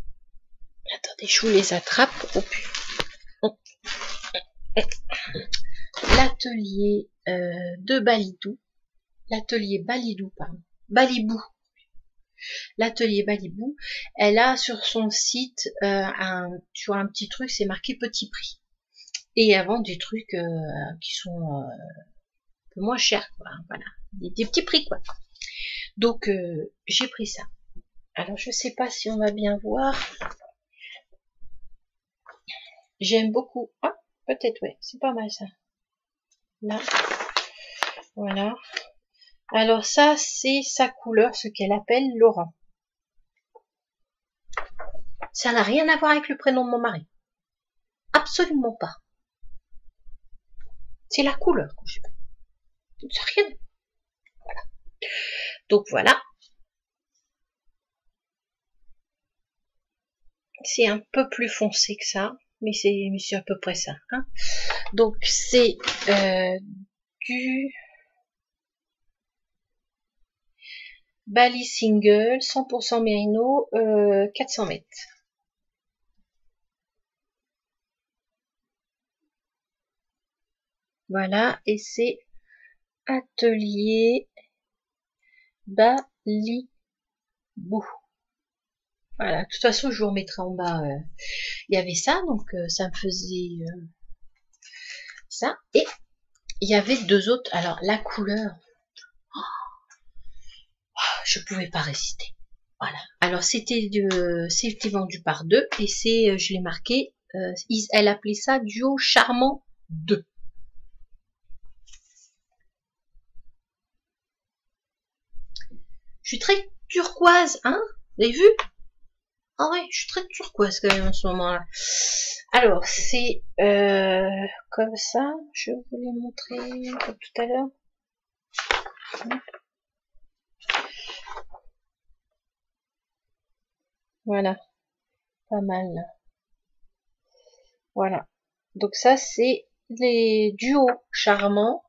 Attendez, je vous les attrape. Oh, l'atelier de Balidou. L'atelier Balidou, pardon. Balibou. L'atelier Balibou, elle a sur son site tu vois un petit truc, c'est marqué petit prix. Et elle vend des trucs qui sont un peu moins chers, quoi. Voilà, des petits prix, quoi. Donc j'ai pris ça. Alors je sais pas si on va bien voir. J'aime beaucoup. Ah, peut-être ouais, c'est pas mal ça. Là, voilà. Alors ça, c'est sa couleur, ce qu'elle appelle Laurent. Ça n'a rien à voir avec le prénom de mon mari. Absolument pas. C'est la couleur que je fais. C'est rien. Voilà. Donc voilà. C'est un peu plus foncé que ça, mais c'est à peu près ça. Hein. Donc c'est du Bali Single 100% Mérino 400 mètres. Voilà, et c'est atelier Balibou. Voilà, de toute façon, je vous remettrai en bas. Il y avait ça, donc ça me faisait ça. Et il y avait 2 autres. Alors, la couleur, je pouvais pas résister. Voilà. Alors c'était vendu par 2 et c'est, je l'ai marqué, elle appelait ça duo charmant 2. Je suis très turquoise, hein? Vous avez vu? Ah ouais, je suis très turquoise quand même en ce moment-là. Alors c'est comme ça. Je vais vous les montrer comme tout à l'heure. Voilà, pas mal. Voilà. Donc ça c'est les duos charmants.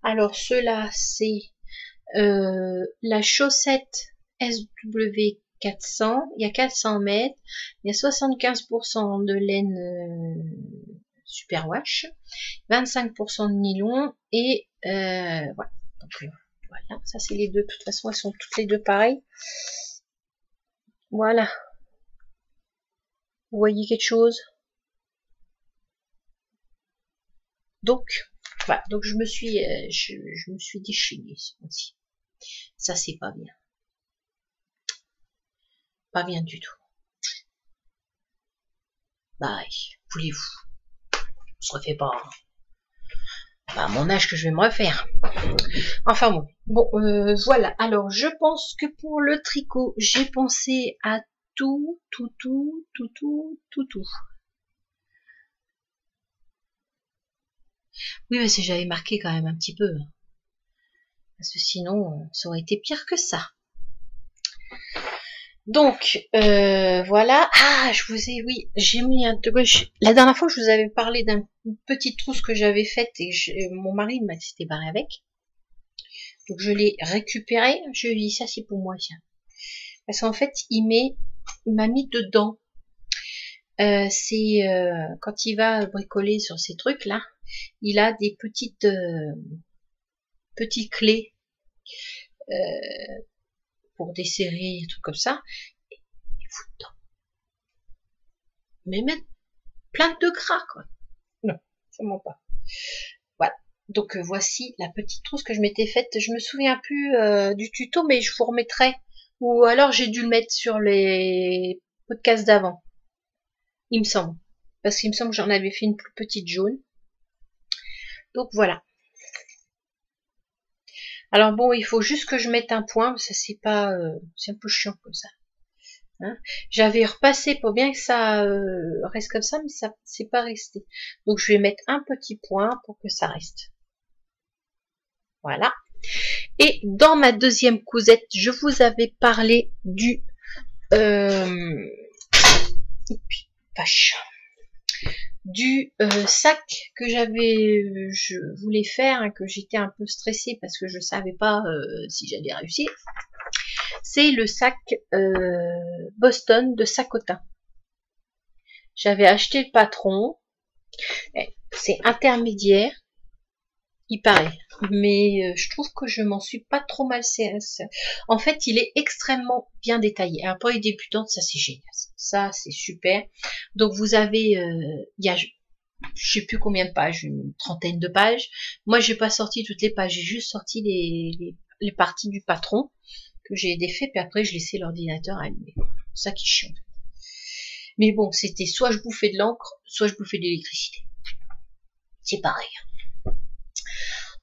Alors ceux-là c'est la chaussette SW400, il y a 400 mètres, il y a 75% de laine superwash, 25% de nylon et voilà. Donc, voilà, ça c'est les deux. De toute façon, elles sont toutes les deux pareilles. Voilà. Vous voyez quelque chose? Donc, voilà. Donc je me suis déchaînée ce mois-ci. Ça c'est pas bien. Pas bien du tout. Bah, voulez-vous? On se refait pas. Pas à mon âge que je vais me refaire. Enfin bon. Voilà. Alors, je pense que pour le tricot, j'ai pensé à tout. Oui, mais si j'avais marqué quand même un petit peu. Parce que sinon, ça aurait été pire que ça. Donc, voilà. Ah, oui, j'ai mis un... La dernière fois, je vous avais parlé d'une petite trousse que j'avais faite et mon mari s'était barré avec. Donc, je l'ai récupéré. Je lui ai dit, ça, c'est pour moi, tiens. Parce qu'en fait, il m'a mis dedans. C'est quand il va bricoler sur ces trucs-là, il a des petites clés pour desserrer, des trucs comme ça. Et fout dedans. Mais mettre plein de gras, quoi. Non, ça ment pas. Voilà. Donc voici la petite trousse que je m'étais faite. Je me souviens plus du tuto, mais je vous remettrai. Ou alors j'ai dû le mettre sur les podcasts d'avant. Il me semble. Parce qu'il me semble que j'en avais fait une plus petite jaune. Donc voilà. Alors bon, il faut juste que je mette un point, parce que c'est pas, c'est un peu chiant comme ça. Hein, j'avais repassé pour bien que ça reste comme ça, mais ça c'est pas resté. Donc je vais mettre un petit point pour que ça reste. Voilà. Et dans ma deuxième cousette, je vous avais parlé du sac que je voulais faire, hein, que j'étais un peu stressée parce que je savais pas si j'allais réussir. C'est le sac Boston de Sakota. J'avais acheté le patron. C'est intermédiaire, il paraît. Mais je trouve que je m'en suis pas trop mal servi. En fait, il est extrêmement bien détaillé. Alors, pour les débutantes, ça c'est génial. Ça, c'est super. Donc, vous avez... il y a... je sais plus combien de pages, une trentaine de pages. Moi, j'ai pas sorti toutes les pages. J'ai juste sorti les parties du patron que j'ai défait, puis après je laissais l'ordinateur allumé. C'est ça qui est chiant. Mais bon, c'était soit je bouffais de l'encre, soit je bouffais de l'électricité. C'est pareil.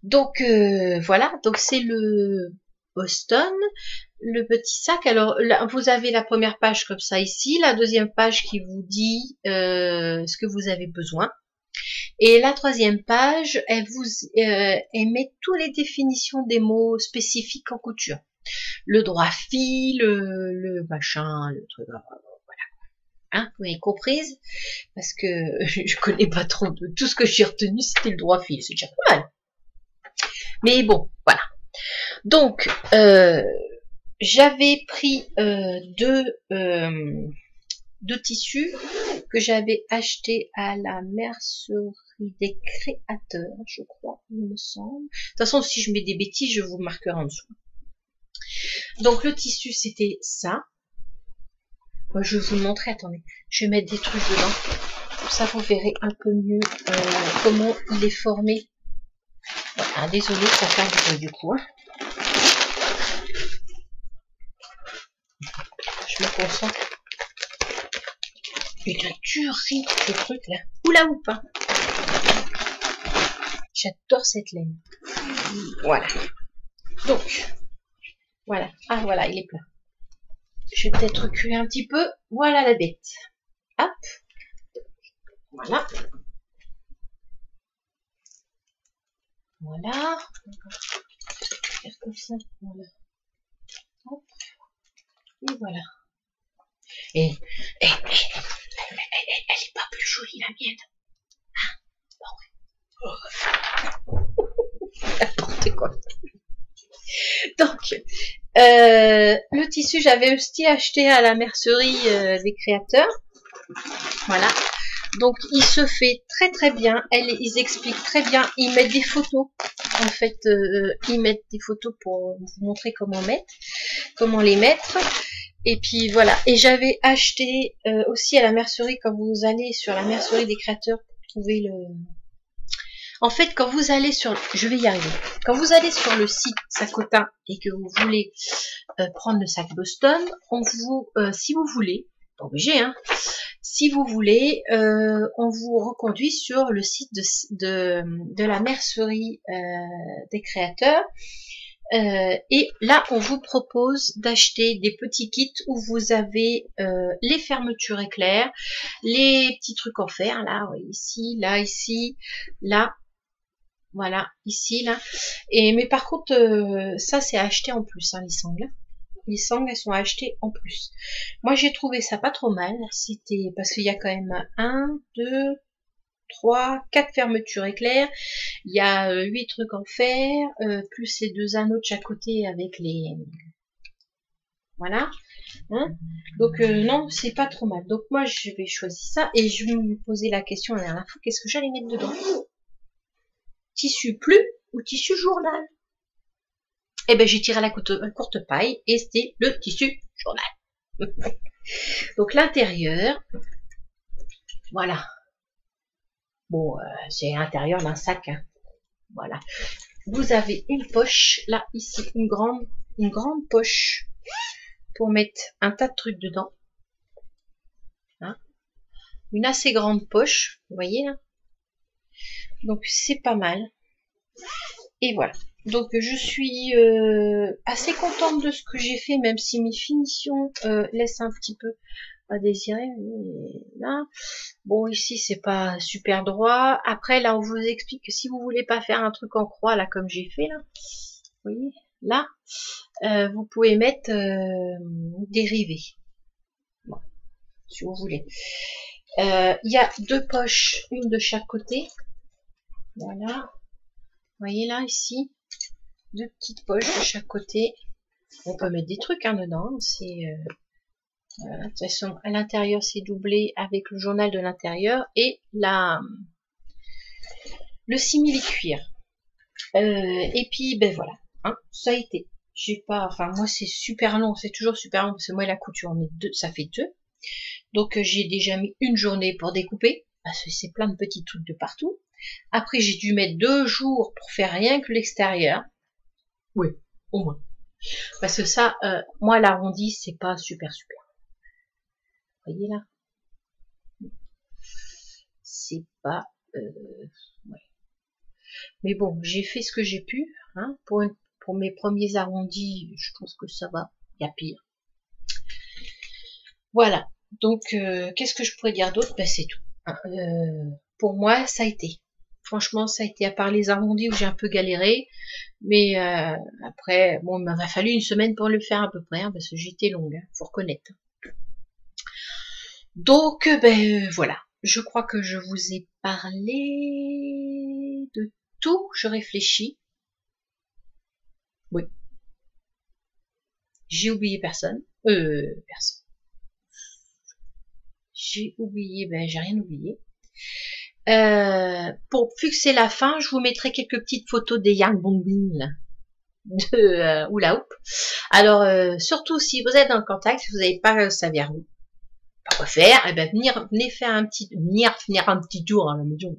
Donc voilà, donc c'est le Boston, le petit sac. Alors là, vous avez la première page comme ça ici, la deuxième page qui vous dit ce que vous avez besoin. Et la troisième page, elle met toutes les définitions des mots spécifiques en couture. Le droit fil, le machin, le truc, voilà. Hein, vous avez comprise? Parce que je connais pas trop de tout ce que j'ai retenu, c'était le droit fil, c'est déjà pas mal. Mais bon, voilà. Donc, j'avais pris deux tissus que j'avais achetés à la mercerie des créateurs, je crois, il me semble. De toute façon, si je mets des bêtises, je vous marquerai en dessous. Donc le tissu, c'était ça. Je vais vous le montrer, attendez. Je vais mettre des trucs dedans. Comme ça, vous verrez un peu mieux comment il est formé. Voilà, désolé, ça fait du bruit du coup. Hein. je me concentre. Une tuerie, ce truc là. Oula ou pas. J'adore cette laine. Voilà. Donc, voilà. Ah voilà, il est plein. Je vais peut-être reculer un petit peu. Voilà la bête. Hop. Voilà. Voilà. Faire comme ça. Voilà. Hop. Et voilà. Et elle est pas plus jolie la mienne. N'importe quoi. Donc, le tissu, j'avais aussi acheté à la mercerie des créateurs. Voilà. Donc, il se fait très très bien. Ils expliquent très bien. Ils mettent des photos. En fait, ils mettent des photos pour vous montrer comment les mettre. Et puis voilà. Et j'avais acheté aussi à la mercerie, quand vous allez sur la mercerie des créateurs pour trouver le... En fait, quand vous allez sur... Je vais y arriver. Quand vous allez sur le site Sacotin et que vous voulez prendre le sac Boston, on vous, si vous voulez, pas obligé, hein, si vous voulez, on vous reconduit sur le site de la mercerie des créateurs. Et là, on vous propose d'acheter des petits kits où vous avez les fermetures éclairs, les petits trucs en fer, là, oui, ici, là, voilà, ici, là. Et mais par contre, ça c'est acheté en plus, hein, les sangles. Les sangles, elles sont achetées en plus. Moi, j'ai trouvé ça pas trop mal. C'était parce qu'il y a quand même 1, 2, 3, 4 fermetures éclairs. Il y a 8 trucs en fer, plus les 2 anneaux de chaque côté avec les... Voilà. Hein, donc non, c'est pas trop mal. Donc moi, je vais choisir ça et je me posais la question la dernière fois, qu'est-ce que j'allais mettre dedans? Tissu plume ou tissu journal? Eh ben j'ai tiré la courte paille et c'était le tissu journal. Donc l'intérieur, voilà. Bon, c'est l'intérieur d'un sac. Hein. Voilà. Vous avez une poche, là, ici, une grande poche pour mettre un tas de trucs dedans. Hein. Une assez grande poche, vous voyez là. Donc c'est pas mal. Et voilà. Donc je suis assez contente de ce que j'ai fait, même si mes finitions laissent un petit peu à désirer. Mais là, bon ici c'est pas super droit. Après là on vous explique que si vous voulez pas faire un truc en croix là comme j'ai fait là, vous voyez là, vous pouvez mettre des rivets. Bon, si vous voulez. Il y a 2 poches, une de chaque côté. Voilà. Vous voyez là ici. 2 petites poches de chaque côté. On peut mettre des trucs hein, dedans. C'est voilà. De toute façon, à l'intérieur, c'est doublé avec le journal de l'intérieur et le simili-cuir. Et puis, ben voilà. Hein, ça a été. J'ai pas. Enfin, moi, c'est super long. C'est toujours super long parce que moi, la couture, ça fait 2. Donc, j'ai déjà mis une journée pour découper parce que c'est plein de petits trucs de partout. Après, j'ai dû mettre 2 jours pour faire rien que l'extérieur. Oui, au moins. Parce que ça, moi, l'arrondi, c'est pas super. Vous voyez là? C'est pas... ouais. Mais bon, j'ai fait ce que j'ai pu. Hein, pour mes premiers arrondis, je trouve que ça va. Il y a pire. Voilà. Donc, qu'est-ce que je pourrais dire d'autre? Ben, c'est tout. Pour moi, ça a été. Franchement, ça a été, à part les arrondis où j'ai un peu galéré. Mais après, bon, il m'a fallu une semaine pour le faire à peu près, hein, parce que j'étais longue, hein, faut reconnaître. Donc, ben voilà. Je crois que je vous ai parlé de tout. Je réfléchis. Oui. J'ai oublié personne. Personne. J'ai oublié, ben j'ai rien oublié. Pour fixer la fin, je vous mettrai quelques petites photos des Yarn Bombing de Hula Hoop. Alors, surtout si vous êtes dans le contact, si vous n'avez pas savoir pas quoi faire, et ben venez faire un petit tour à la maison.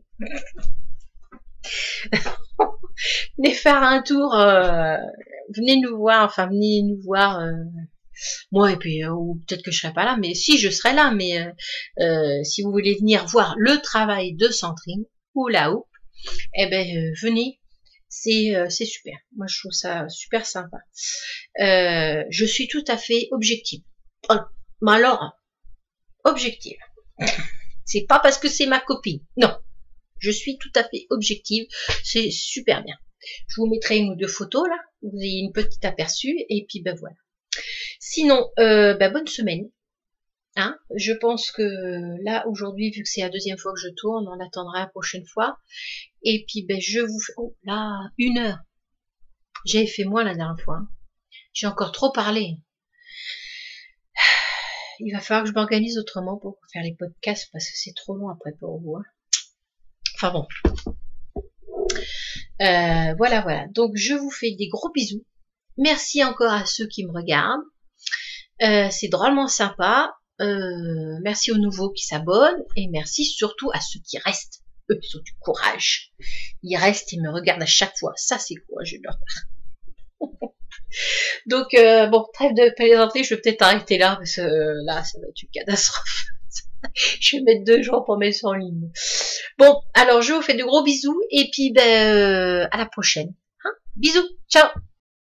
Venez faire un tour, venez nous voir, Moi, et puis, ou peut-être que je serai pas là, mais si, je serai là, mais si vous voulez venir voir le travail de Sandrine, ou là-haut, eh ben, venez, c'est super. Moi, je trouve ça super sympa. Je suis tout à fait objective. Oh, mais alors, objective. C'est pas parce que c'est ma copine. Non. Je suis tout à fait objective. C'est super bien. Je vous mettrai une ou deux photos, là. Vous ayez une petite aperçu. Et puis, ben voilà. Sinon, ben, bonne semaine. Hein, je pense que là, aujourd'hui, vu que c'est la deuxième fois que je tourne, on attendra la prochaine fois. Et puis, ben, je vous fais... Oh là, 1 heure. J'avais fait moins la dernière fois. J'ai encore trop parlé. Il va falloir que je m'organise autrement pour faire les podcasts parce que c'est trop long après pour vous. Hein. Enfin bon. Voilà, voilà. Donc, je vous fais des gros bisous. Merci encore à ceux qui me regardent. C'est drôlement sympa. Merci aux nouveaux qui s'abonnent. Et merci surtout à ceux qui restent. Eux, ils ont du courage. Ils restent et me regardent à chaque fois. Ça, c'est courageux de leur part. Donc, bon, trêve de plaisanterie, je vais peut-être arrêter là, parce que là, ça va être une catastrophe. Je vais mettre 2 jours pour mettre ça en ligne. Bon, alors, je vous fais de gros bisous, et puis, ben, à la prochaine. Hein, bisous, ciao.